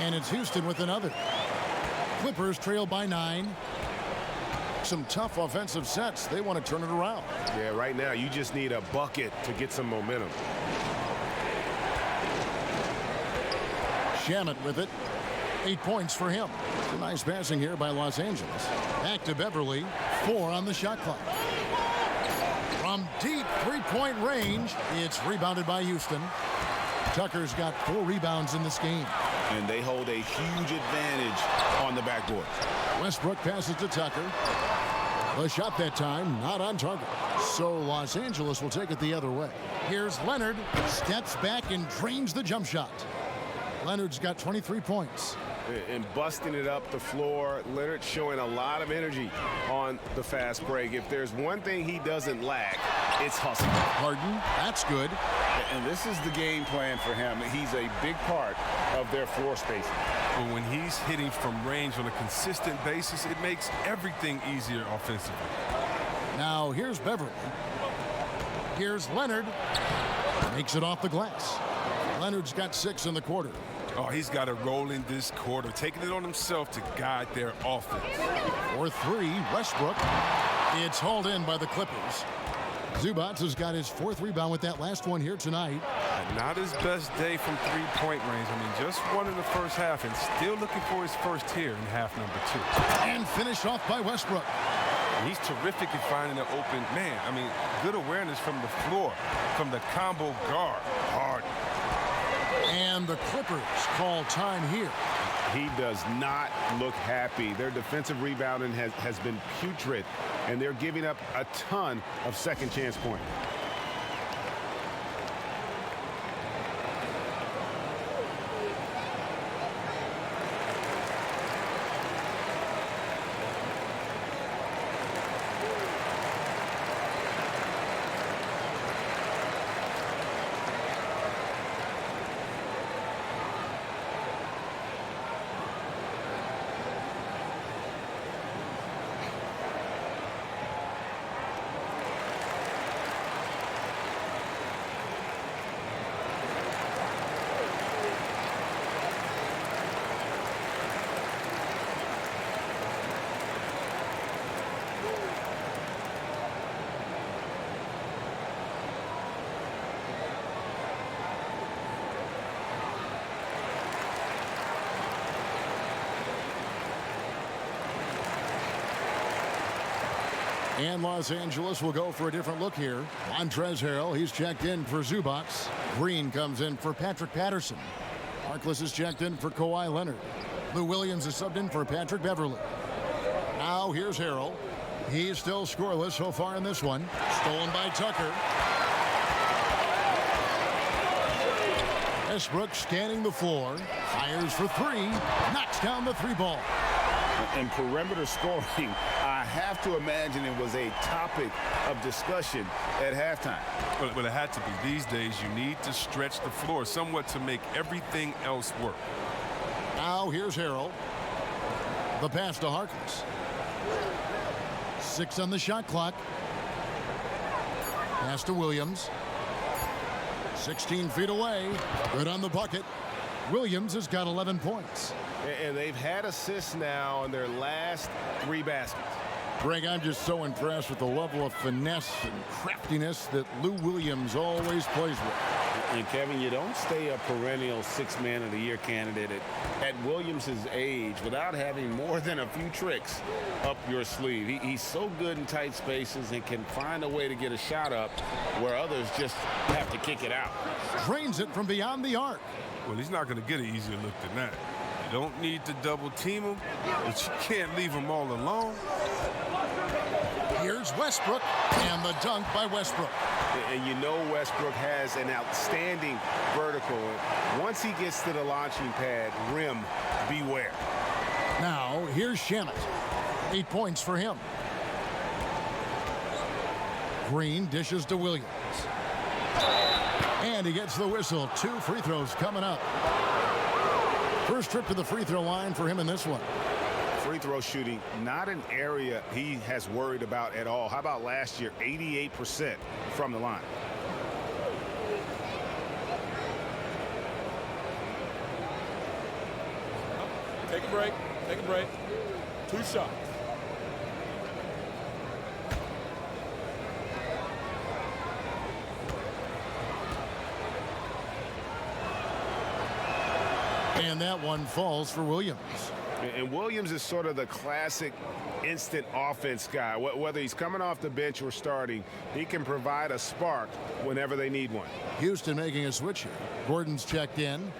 And it's Houston with another. Clippers trail by 9. Some tough offensive sets. They want to turn it around. Yeah, right now you just need a bucket to get some momentum. Shamet with it. 8 points for him. Nice passing here by Los Angeles. Back to Beverly. 4 on the shot clock. From deep three-point range, it's rebounded by Houston. Tucker's got 4 rebounds in this game. And they hold a huge advantage on the backboard. Westbrook passes to Tucker. The shot that time not on target. So Los Angeles will take it the other way. Here's Leonard. Steps back and drains the jump shot. Leonard's got 23 points. And busting it up the floor. Leonard showing a lot of energy on the fast break. If there's one thing he doesn't lack, it's hustle. Harden, that's good. And this is the game plan for him. He's a big part of their floor spacing. But when he's hitting from range on a consistent basis, it makes everything easier offensively. Now here's Beverly. Here's Leonard. Makes it off the glass. Leonard's got 6 in the quarter. Oh, he's got a roll in this quarter, taking it on himself to guide their offense. For 3, Westbrook. It's hauled in by the Clippers. Zubats has got his 4th rebound with that last one here tonight. And not his best day from three-point range. I mean, just one in the first half and still looking for his first here in half number 2. And finished off by Westbrook. He's terrific at finding an open man. I mean, good awareness from the floor, from the combo guard. Hard. And the Clippers call time here. He does not look happy. Their defensive rebounding has been putrid, and they're giving up a ton of second chance points. And Los Angeles will go for a different look here. Montrezl Harrell, he's checked in for Zubats. Green comes in for Patrick Patterson. Harkless is checked in for Kawhi Leonard. Lou Williams is subbed in for Patrick Beverly. Now here's Harrell. He's still scoreless so far in this one. Stolen by Tucker. Westbrook scanning the floor. Fires for 3. Knocks down the 3 ball. And perimeter scoring, I have to imagine it was a topic of discussion at halftime. Well, it had to be. These days, you need to stretch the floor somewhat to make everything else work. Now here's Harrell. The pass to Harkless. 6 on the shot clock. Pass to Williams. 16 feet away. Good on the bucket. Williams has got 11 points. And they've had assists now in their last 3 baskets. Greg, I'm just so impressed with the level of finesse and craftiness that Lou Williams always plays with. And Kevin, you don't stay a perennial 6th Man of the Year candidate at Williams' age without having more than a few tricks up your sleeve. He's so good in tight spaces and can find a way to get a shot up where others just have to kick it out. Drains it from beyond the arc. Well, he's not going to get an easier look than that. You don't need to double team him, but you can't leave him all alone. Here's Westbrook, and the dunk by Westbrook. And you know Westbrook has an outstanding vertical. Once he gets to the launching pad, rim, beware. Now, here's Shamet. 8 points for him. Green dishes to Williams. And he gets the whistle. 2 free throws coming up. First trip to the free throw line for him in this one. Free throw shooting, not an area he has worried about at all. How about last year, 88% from the line? Take a break. Take a break. 2 shots. And that one falls for Williams. And Williams is sort of the classic instant offense guy. Whether he's coming off the bench or starting, he can provide a spark whenever they need one. Houston making a switch here. Gordon's checked in.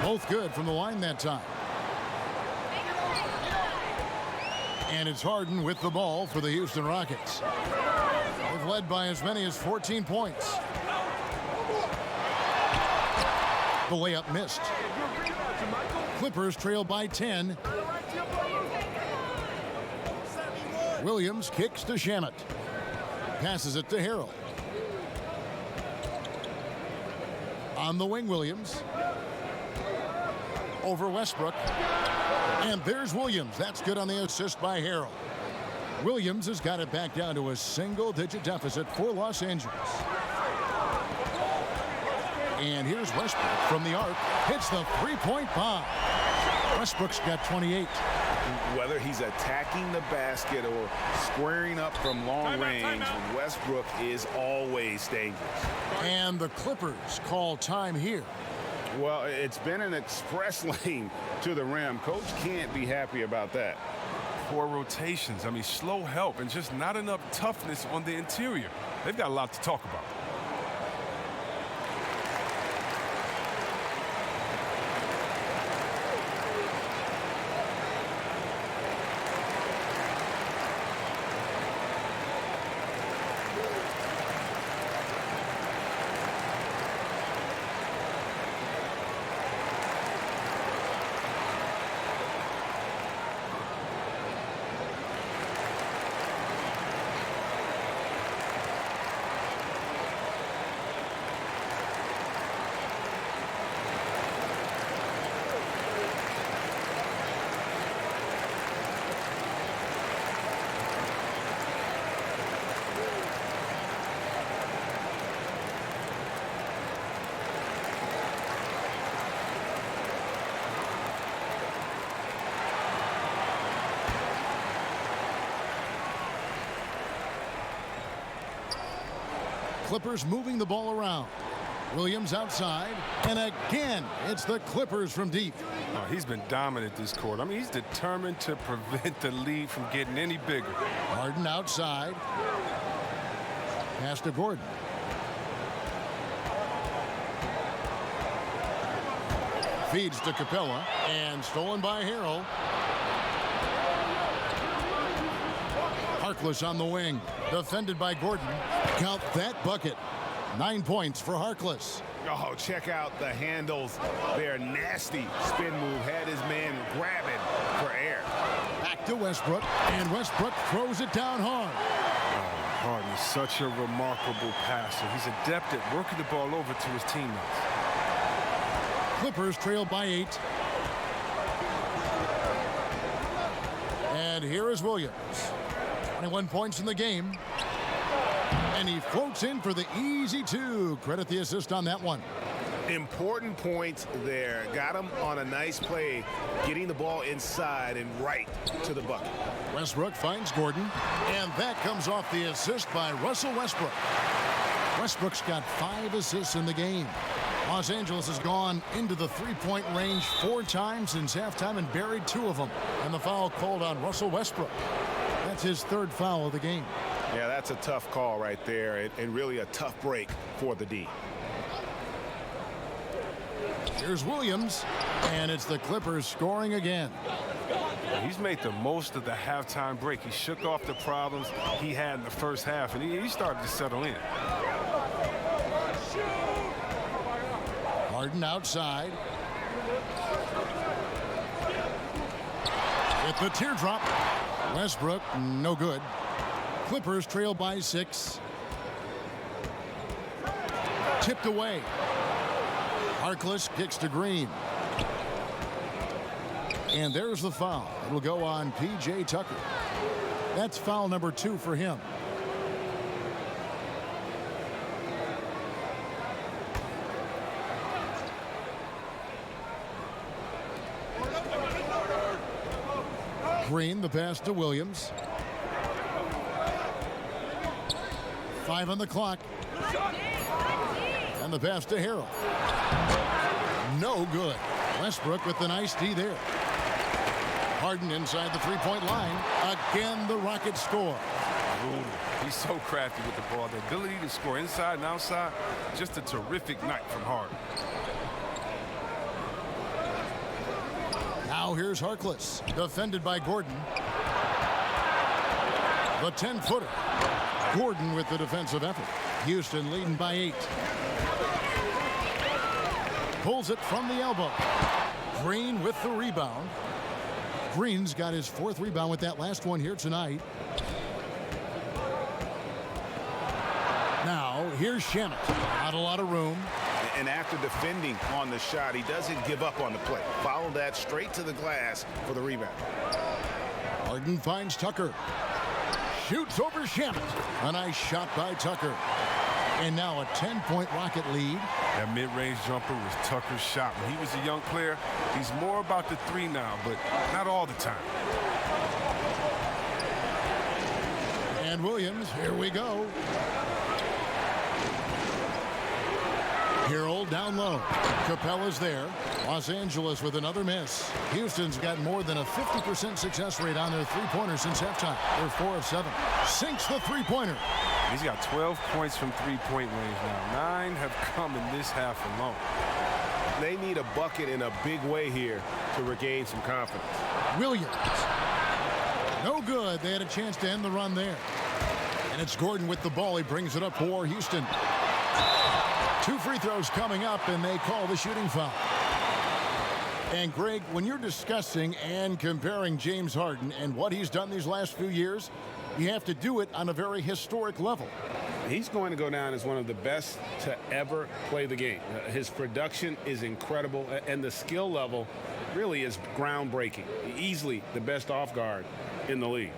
Both good from the line that time. And it's Harden with the ball for the Houston Rockets. They've led by as many as 14 points. The layup missed. Clippers trail by 10. Williams kicks to Shamet. Passes it to Harrell. On the wing, Williams. Over Westbrook. And there's Williams. That's good on the assist by Harrell. Williams has got it back down to a single-digit deficit for Los Angeles. And here's Westbrook from the arc. Hits the three-point bomb. Westbrook's got 28. Whether he's attacking the basket or squaring up from long range, Westbrook is always dangerous. And the Clippers call time here. Well, it's been an express lane to the rim. Coach can't be happy about that. Poor rotations. I mean, slow help and just not enough toughness on the interior. They've got a lot to talk about. Clippers moving the ball around. Williams outside, and again, it's the Clippers from deep. Oh, he's been dominant this quarter. I mean, he's determined to prevent the lead from getting any bigger. Harden outside. Pass to Gordon. Feeds to Capella, and stolen by Harrell. Harkless on the wing, defended by Gordon. Count that bucket. 9 points for Harkless. Oh, check out the handles. They're nasty. Spin move had his man grabbing for air. Back to Westbrook, and Westbrook throws it down hard. Harden is such a remarkable passer. He's adept at working the ball over to his teammates. Clippers trail by 8. And here is Williams. 21 points in the game. And he floats in for the easy 2. Credit the assist on that one. Important points there. Got him on a nice play, getting the ball inside and right to the bucket. Westbrook finds Gordon, and that comes off the assist by Russell Westbrook. Westbrook's got 5 assists in the game. Los Angeles has gone into the three-point range 4 times since halftime and buried 2 of them. And the foul called on Russell Westbrook. That's his 3rd foul of the game. Yeah, that's a tough call right there, and really a tough break for the D. Here's Williams, and it's the Clippers scoring again. He's made the most of the halftime break. He shook off the problems he had in the first half, and he started to settle in. Harden outside. With the teardrop. Westbrook, no good. Clippers trail by 6. Tipped away. Harkless kicks to Green. And there's the foul. It'll go on P.J. Tucker. That's foul number 2 for him. Green, the pass to Williams. 5 on the clock. And the pass to Harrell. No good. Westbrook with the nice D there. Harden inside the three-point line. Again, the Rockets score. Ooh, he's so crafty with the ball. The ability to score inside and outside. Just a terrific night from Harden. Now here's Harkless, defended by Gordon. The 10-footer. Gordon with the defensive effort. Houston leading by 8. Pulls it from the elbow. Green with the rebound. Green's got his 4th rebound with that last one here tonight. Now here's Shamet. Not a lot of room. And after defending on the shot, he doesn't give up on the play. Follow that straight to the glass for the rebound. Harden finds Tucker. Shoots over Shamet. A nice shot by Tucker. And now a 10-point Rocket lead. That mid-range jumper was Tucker's shot. When he was a young player, he's more about the 3 now, but not all the time. And Williams, here we go. Harrell down low. Capella's there. Los Angeles with another miss. Houston's got more than a 50% success rate on their three-pointers since halftime. They're 4 of 7. Sinks the three-pointer. He's got 12 points from three-point range now. 9 have come in this half alone. They need a bucket in a big way here to regain some confidence. Williams. No good. They had a chance to end the run there. And it's Gordon with the ball. He brings it up for Houston. 2 free throws coming up, and they call the shooting foul. And Greg, when you're discussing and comparing James Harden and what he's done these last few years, you have to do it on a very historic level. He's going to go down as one of the best to ever play the game. His production is incredible, and the skill level really is groundbreaking. Easily the best off guard in the league.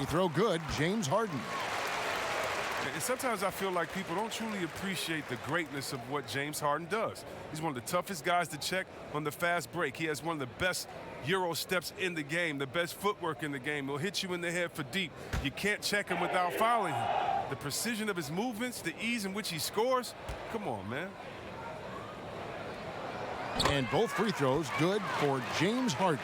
Throw good, James Harden. And sometimes I feel like people don't truly appreciate the greatness of what James Harden does. He's one of the toughest guys to check on the fast break. He has one of the best Euro steps in the game, the best footwork in the game. He'll hit you in the head for deep. You can't check him without fouling him. The precision of his movements, the ease in which he scores. Come on, man. And both free throws good for James Harden.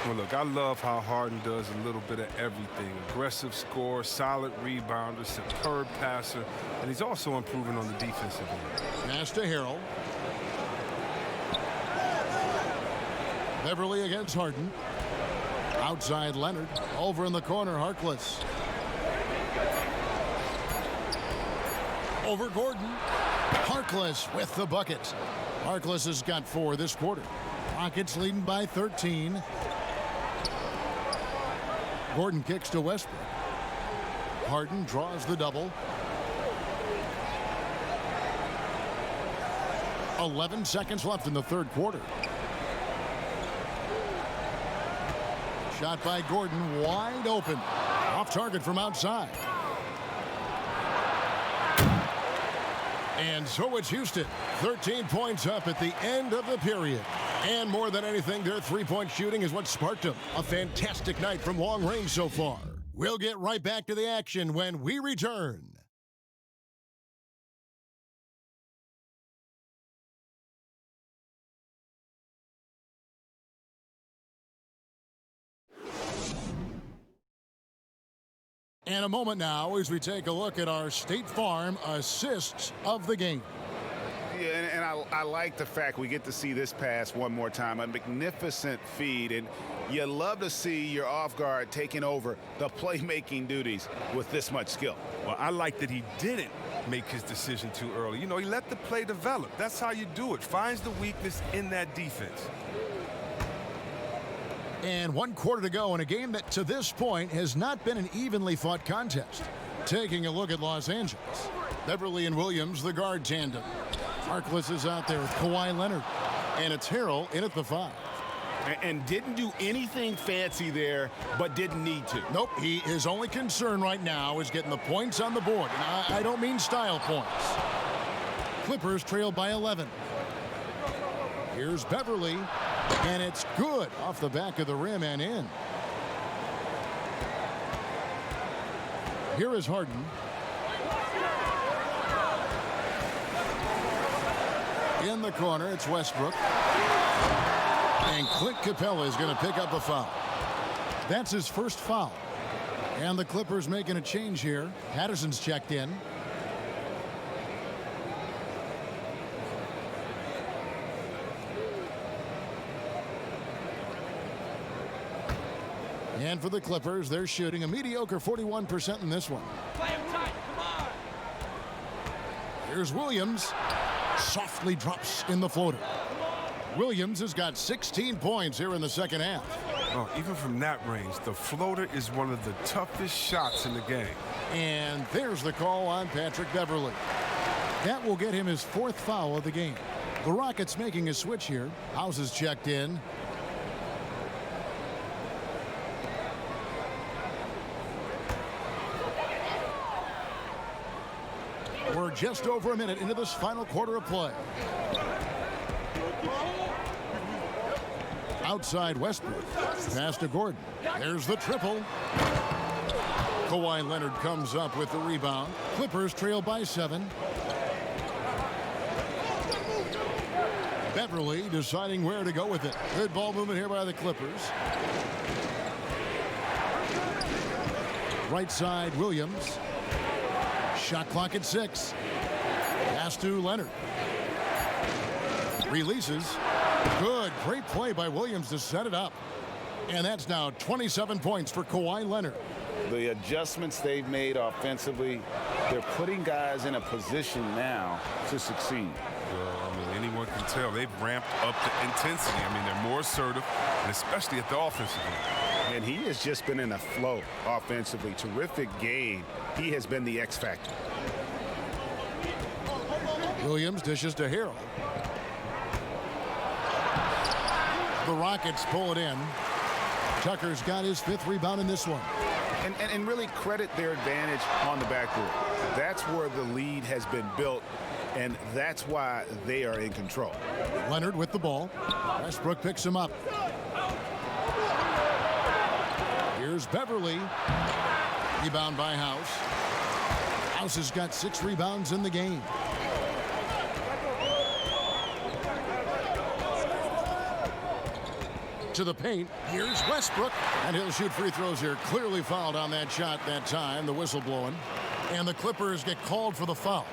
Well, look, I love how Harden does a little bit of everything. Aggressive scorer, solid rebounder, superb passer, and he's also improving on the defensive end. Pass to Harrell. Beverly against Harden. Outside Leonard. Over in the corner, Harkless. Over Gordon. Harkless with the bucket. Harkless has got 4 this quarter. Rockets leading by 13. Gordon kicks to Westbrook. Harden draws the double. 11 seconds left in the third quarter. Shot by Gordon, wide open. Off target from outside. And so it's Houston, 13 points up at the end of the period. And more than anything, their three-point shooting is what sparked them. A fantastic night from long range so far. We'll get right back to the action when we return. And a moment now as we take a look at our State Farm assists of the game. Yeah, and I like the fact we get to see this pass one more time. A magnificent feed, and you love to see your off guard taking over the playmaking duties with this much skill. Well, I like that he didn't make his decision too early. You know, he let the play develop. That's how you do it. Finds the weakness in that defense. And 1 quarter to go in a game that to this point has not been an evenly fought contest. Taking a look at Los Angeles. Beverly and Williams, the guard tandem. Harkless is out there with Kawhi Leonard. And it's Harrell in at the 5. And didn't do anything fancy there, but didn't need to. Nope, his only concern right now is getting the points on the board. And I don't mean style points. Clippers trail by 11. Here's Beverly. And it's good off the back of the rim and in. Here is Harden. In the corner, it's Westbrook. And Clint Capella is going to pick up a foul. That's his first foul. And the Clippers making a change here. Patterson's checked in. And for the Clippers, they're shooting a mediocre 41% in this one. Play him tight. Come on. Here's Williams. Softly drops in the floater. Williams has got 16 points here in the second half. Oh, even from that range, the floater is one of the toughest shots in the game. And there's the call on Patrick Beverly. That will get him his 4th foul of the game. The Rockets making a switch here. House is checked in. We're just over a minute into this final quarter of play. Outside Westbrook. Pass to Gordon. There's the triple. Kawhi Leonard comes up with the rebound. Clippers trail by 7. Beverly deciding where to go with it. Good ball movement here by the Clippers. Right side, Williams. Shot clock at 6. Pass to Leonard. Releases. Good. Great play by Williams to set it up. And that's now 27 points for Kawhi Leonard. The adjustments they've made offensively, they're putting guys in a position now to succeed. Well, I mean, anyone can tell they've ramped up the intensity. I mean, they're more assertive, and especially at the offensive end. And he has just been in a flow offensively. Terrific game. He has been the X factor. Williams dishes to Harrell. The Rockets pull it in. Tucker's got his 5th rebound in this one. And really credit their advantage on the backboard. That's where the lead has been built, and that's why they are in control. Leonard with the ball. Westbrook picks him up. Here's Beverly. Rebound by House. House has got 6 rebounds in the game. To the paint. Here's Westbrook. And he'll shoot free throws here. Clearly fouled on that shot that time. The whistle blowing. And the Clippers get called for the foul.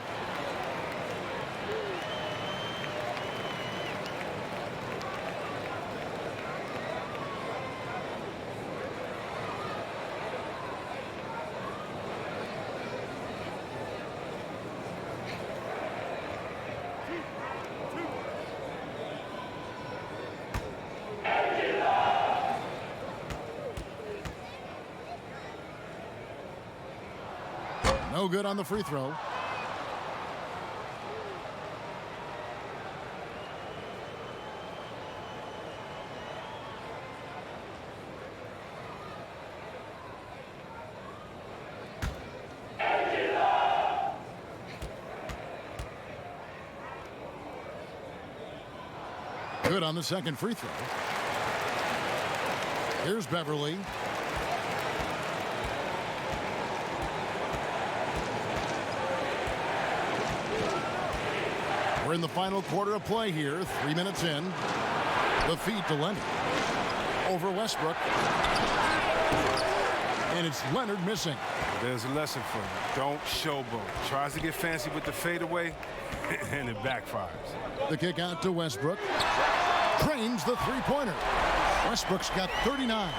No good on the free throw. Good on the second free throw. Here's Beverly. We're in the final quarter of play here. 3 minutes in. The feed to Leonard. Over Westbrook. And it's Leonard missing. There's a lesson for him. Don't showboat. Tries to get fancy with the fadeaway, and it backfires. The kick out to Westbrook. Trains the three-pointer. Westbrook's got 39.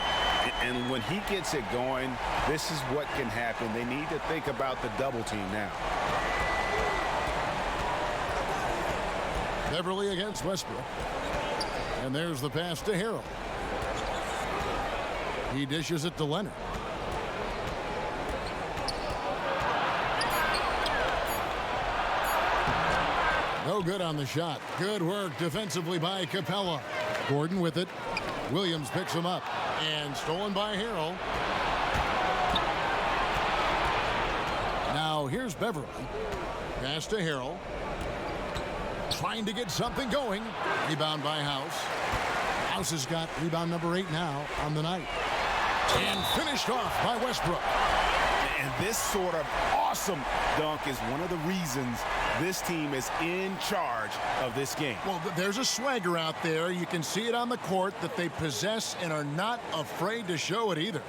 And when he gets it going, this is what can happen. They need to think about the double team now. Beverly against Westbrook. And there's the pass to Harrell. He dishes it to Leonard. No good on the shot. Good work defensively by Capella. Gordon with it. Williams picks him up. And stolen by Harrell. Now here's Beverly. Pass to Harrell. Trying to get something going. Rebound by House. House has got rebound number 8 now on the night. And finished off by Westbrook. And this sort of awesome dunk is one of the reasons this team is in charge of this game. Well, there's a swagger out there. You can see it on the court that they possess and are not afraid to show it either.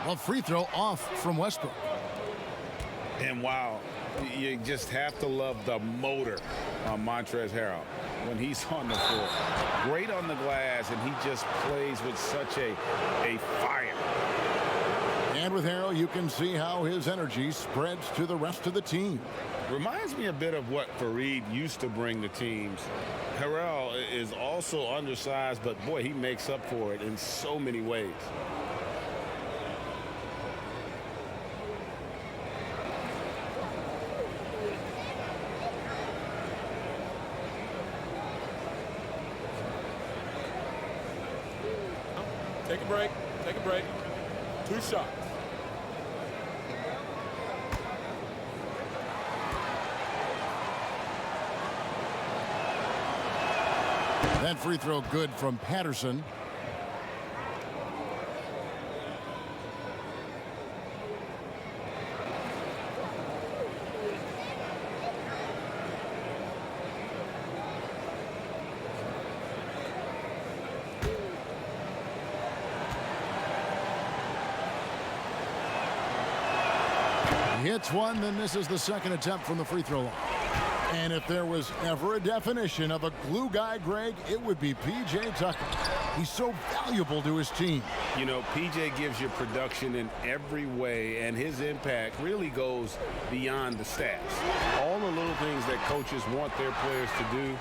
A free throw off from Westbrook. And wow, you just have to love the motor on Montrezl Harrell when he's on the floor. Great on the glass, and he just plays with such a fire. And with Harrell, you can see how his energy spreads to the rest of the team. Reminds me a bit of what Fareed used to bring to teams. Harrell is also undersized, but boy, he makes up for it in so many ways. Take a break. Take a break. 2 shots. That free throw good from Patterson. He hits one, then misses the second attempt from the free throw line. And if there was ever a definition of a glue guy, Greg, it would be P.J. Tucker. He's so valuable to his team. You know, P.J. gives you production in every way, and his impact really goes beyond the stats. All the little things that coaches want their players to do,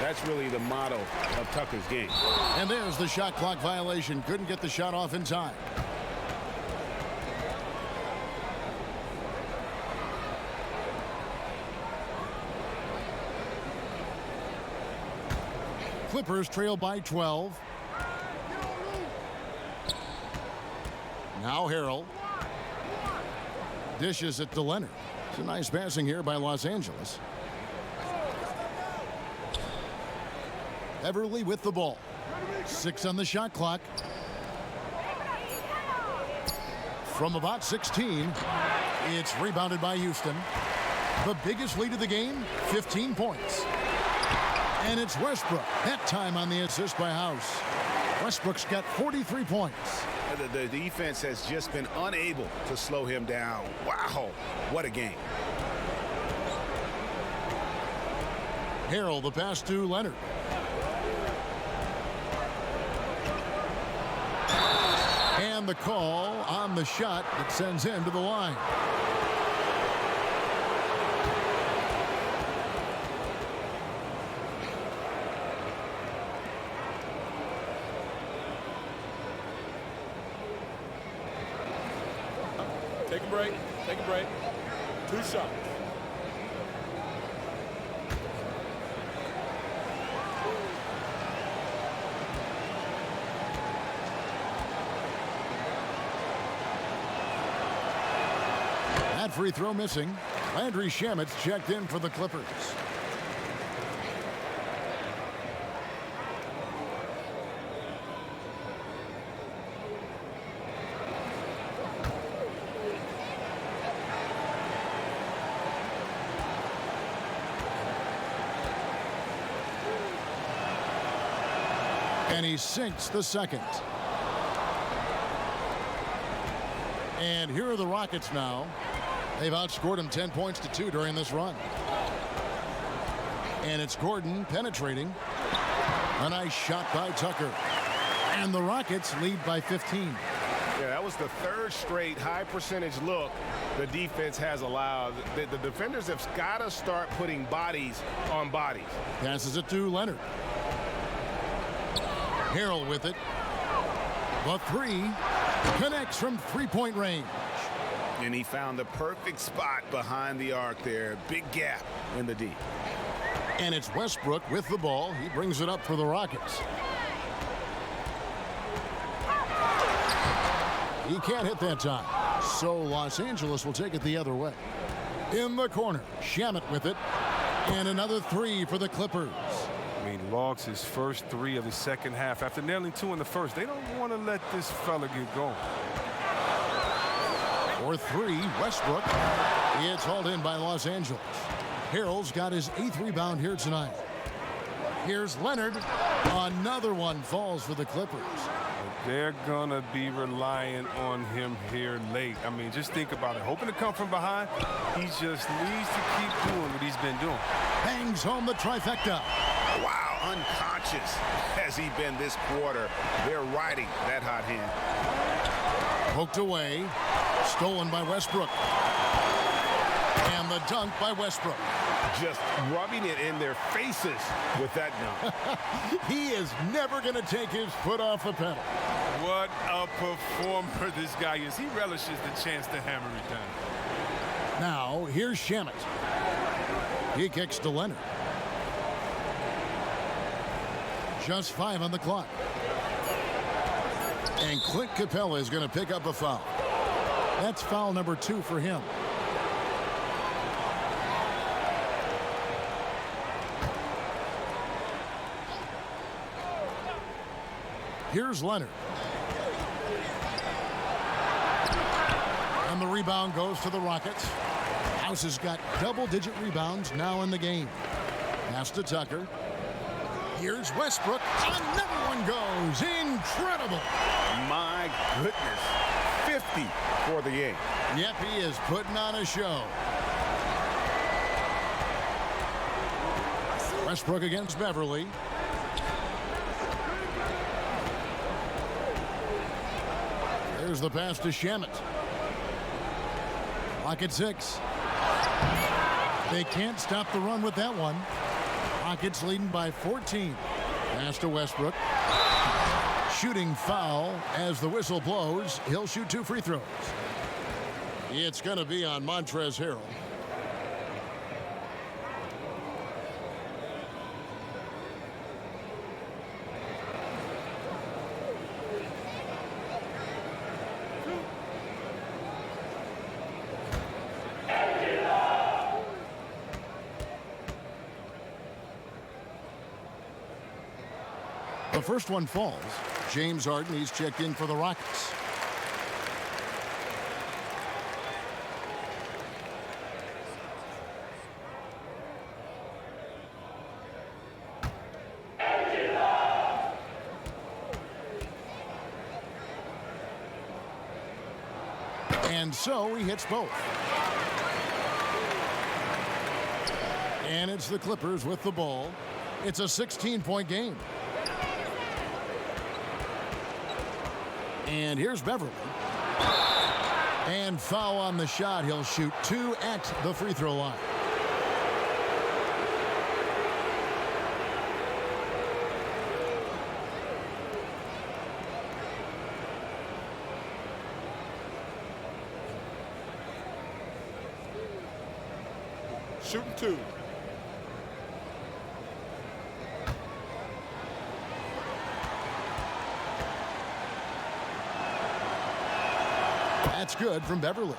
that's really the motto of Tucker's game. And there's the shot clock violation. Couldn't get the shot off in time. Clippers trail by 12. Now Harrell. Dishes it to Leonard. It's a nice passing here by Los Angeles. Beverly with the ball. 6 on the shot clock. From about 16, it's rebounded by Houston. The biggest lead of the game, 15 points. And it's Westbrook. That time on the assist by House. Westbrook's got 43 points. The defense has just been unable to slow him down. Wow, what a game. Harrell, the pass to Leonard. And the call on the shot that sends him to the line. Take a break. Take a break. 2 shots. That free throw missing. Landry Shamit's checked in for the Clippers. And he sinks the second. And here are the Rockets now. They've outscored him 10 points to 2 during this run. And it's Gordon penetrating. A nice shot by Tucker. And the Rockets lead by 15. Yeah, that was the 3rd straight high percentage look the defense has allowed. The defenders have got to start putting bodies on bodies. Passes it to Leonard. Harrell with it. The 3 connects from three-point range. And he found the perfect spot behind the arc there. Big gap in the D. And it's Westbrook with the ball. He brings it up for the Rockets. He can't hit that time. So Los Angeles will take it the other way. In the corner, Shamet with it. And another 3 for the Clippers. I mean, logs his first 3 of the second half after nailing 2 in the first. They don't want to let this fella get going. For 3, Westbrook. It's hauled in by Los Angeles. Harrell's got his 8th rebound here tonight. Here's Leonard. Another one falls for the Clippers. They're going to be relying on him here late. I mean, just think about it. Hoping to come from behind, he just needs to keep doing what he's been doing. Bangs home the trifecta. Wow, unconscious has he been this quarter. They're riding that hot hand. Poked away. Stolen by Westbrook. And the dunk by Westbrook. Just rubbing it in their faces with that dunk. He is never going to take his foot off the pedal. What a performer this guy is. He relishes the chance to hammer it down. Now, here's Shamet. He kicks to Leonard. Just 5 on the clock. And Clint Capella is going to pick up a foul. That's foul number 2 for him. Here's Leonard. And the rebound goes to the Rockets. House has got double-digit rebounds now in the game. Pass to Tucker. Here's Westbrook. Another one goes. Incredible. My goodness. 50 for the game. Yep, he is putting on a show. Westbrook against Beverly. There's the pass to Shamet. Rocket 6. They can't stop the run with that one. Rockets leading by 14. Pass to Westbrook. Shooting foul as the whistle blows. He'll shoot 2 free throws. It's going to be on Montrezl Harrell. The first one falls. James Harden, he's checked in for the Rockets. And so he hits both. And it's the Clippers with the ball. It's a 16-point game. And here's Beverly. And foul on the shot. He'll shoot 2 at the free throw line. Shooting 2. That's good from Beverly.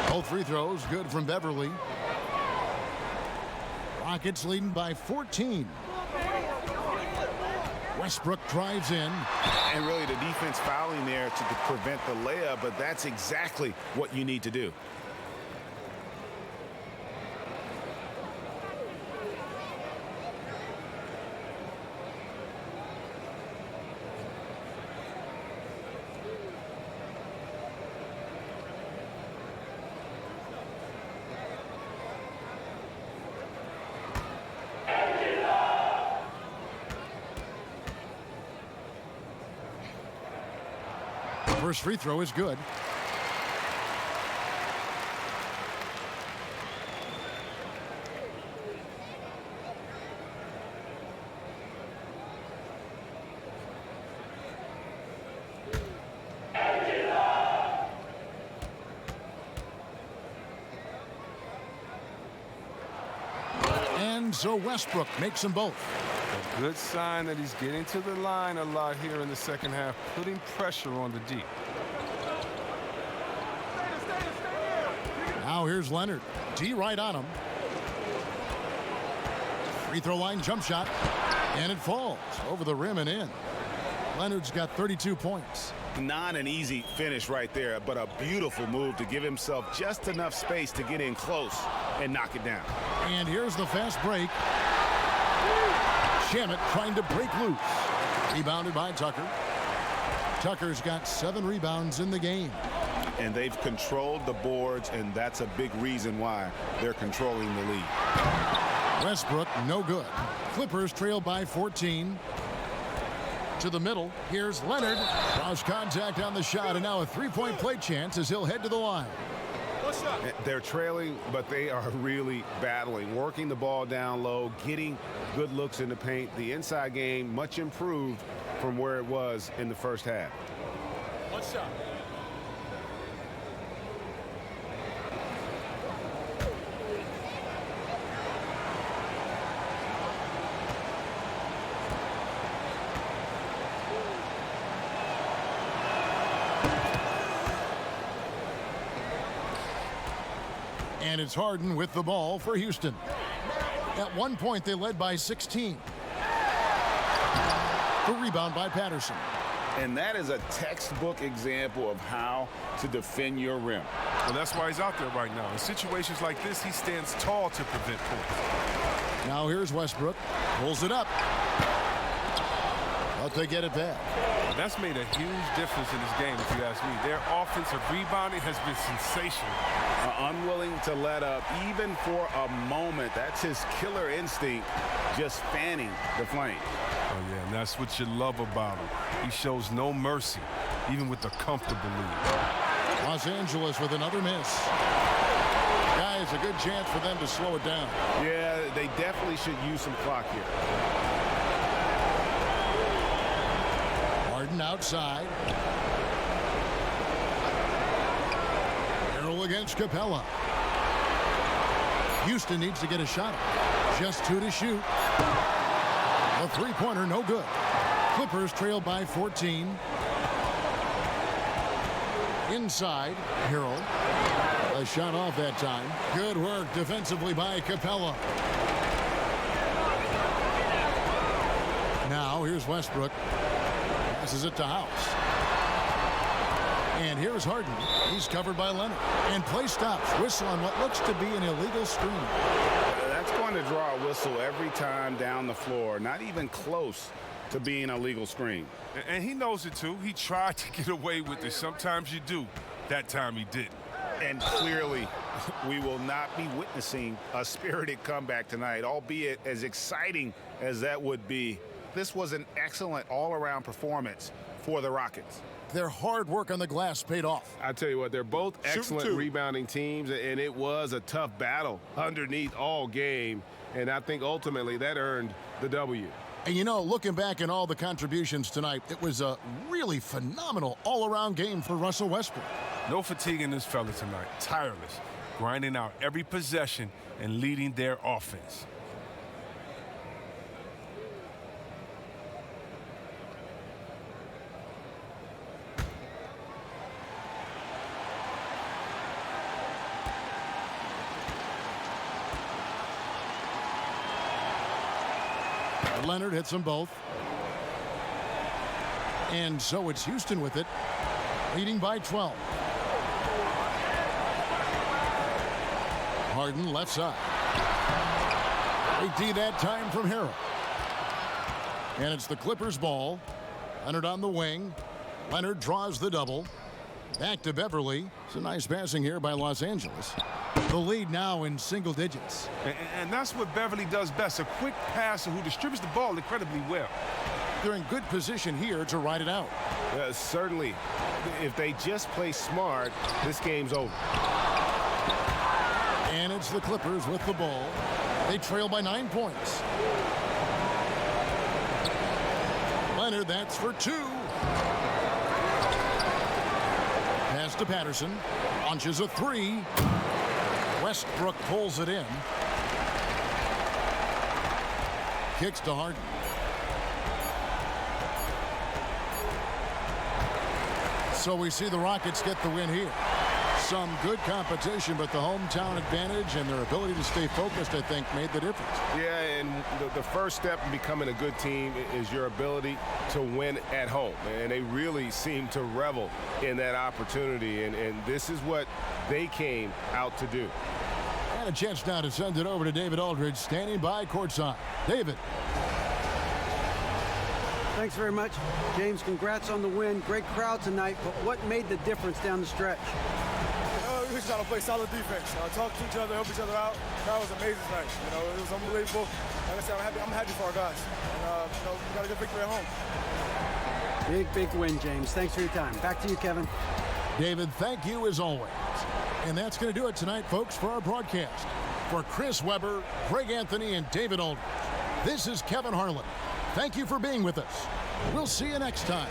Both free throws good from Beverly. Rockets leading by 14. Westbrook drives in. And really the defense fouling there to prevent the layup, but that's exactly what you need to do. First free throw is good. And so Westbrook makes them both. A good sign that he's getting to the line a lot here in the second half, putting pressure on the D. Now here's Leonard. D right on him. Free throw line jump shot. And it falls over the rim and in. Leonard's got 32 points. Not an easy finish right there, but a beautiful move to give himself just enough space to get in close and knock it down. And here's the fast break. Shamet trying to break loose. Rebounded by Tucker. Tucker's got 7 rebounds in the game. And they've controlled the boards, and that's a big reason why they're controlling the lead. Westbrook, no good. Clippers trail by 14. To the middle, here's Leonard. Cross contact on the shot, and now a three-point play chance as he'll head to the line. They're trailing, but they are really battling, working the ball down low, getting good looks in the paint. The inside game much improved from where it was in the first half. One shot. And it's Harden with the ball for Houston. At one point, they led by 16. The rebound by Patterson. And that is a textbook example of how to defend your rim. Well, that's why he's out there right now. In situations like this, he stands tall to prevent points. Now here's Westbrook. Pulls it up. But they get it back. That's made a huge difference in this game, if you ask me. Their offensive rebounding has been sensational. Unwilling to let up, even for a moment. That's his killer instinct, just fanning the flame. Oh, yeah, and that's what you love about him. He shows no mercy, even with a comfortable lead. Los Angeles with another miss. Guys, a good chance for them to slow it down. Yeah, they definitely should use some clock here. Harden outside. Carroll against Capella. Houston needs to get a shot. Just 2 to shoot. A three-pointer, no good. Clippers trail by 14. Inside, Harrell. A shot off that time. Good work defensively by Capella. Now here's Westbrook. Passes it to House. And here's Harden. He's covered by Leonard. And play stops. Whistle on what looks to be an illegal screen. That's going to draw a whistle every time down the floor. Not even close to being a legal screen. And he knows it, too. He tried to get away with it. Sometimes you do. That time he didn't. And clearly, we will not be witnessing a spirited comeback tonight, albeit as exciting as that would be this was an excellent all-around performance for the Rockets. Their hard work on the glass paid off. I tell you what, they're both excellent rebounding teams, and it was a tough battle underneath all game, and I think ultimately that earned the W. And you know, looking back at all the contributions tonight, it was a really phenomenal all-around game for Russell Westbrook. No fatigue in this fella tonight. Tireless, grinding out every possession and leading their offense. Leonard hits them both. And so it's Houston with it, leading by 12. Harden left side. AD that time from Harrell. And it's the Clippers' ball. Leonard on the wing. Leonard draws the double. Back to Beverly. It's a nice passing here by Los Angeles. The lead now in single digits. And that's what Beverly does best, a quick passer who distributes the ball incredibly well. They're in good position here to ride it out. Certainly, if they just play smart, this game's over. And it's the Clippers with the ball. They trail by 9 points. Leonard, that's for 2. Pass to Patterson. Launches a 3. Westbrook pulls it in. Kicks to Harden. So we see the Rockets get the win here. Some good competition, but the hometown advantage and their ability to stay focused, I think, made the difference. Yeah, and the first step in becoming a good team is your ability to win at home. And they really seem to revel in that opportunity. And this is what they came out to do. And a chance now to send it over to David Aldridge, standing by courtside. David. Thanks very much, James. Congrats on the win. Great crowd tonight, but what made the difference down the stretch? We just got to play solid defense. Talk to each other, help each other out. That was amazing tonight. It was unbelievable. Like I said, I'm happy for our guys. And, we got a good victory at home. Big win, James. Thanks for your time. Back to you, Kevin. David, thank you as always. And that's going to do it tonight, folks, for our broadcast. For Chris Webber, Greg Anthony, and David Aldridge, this is Kevin Harlan. Thank you for being with us. We'll see you next time.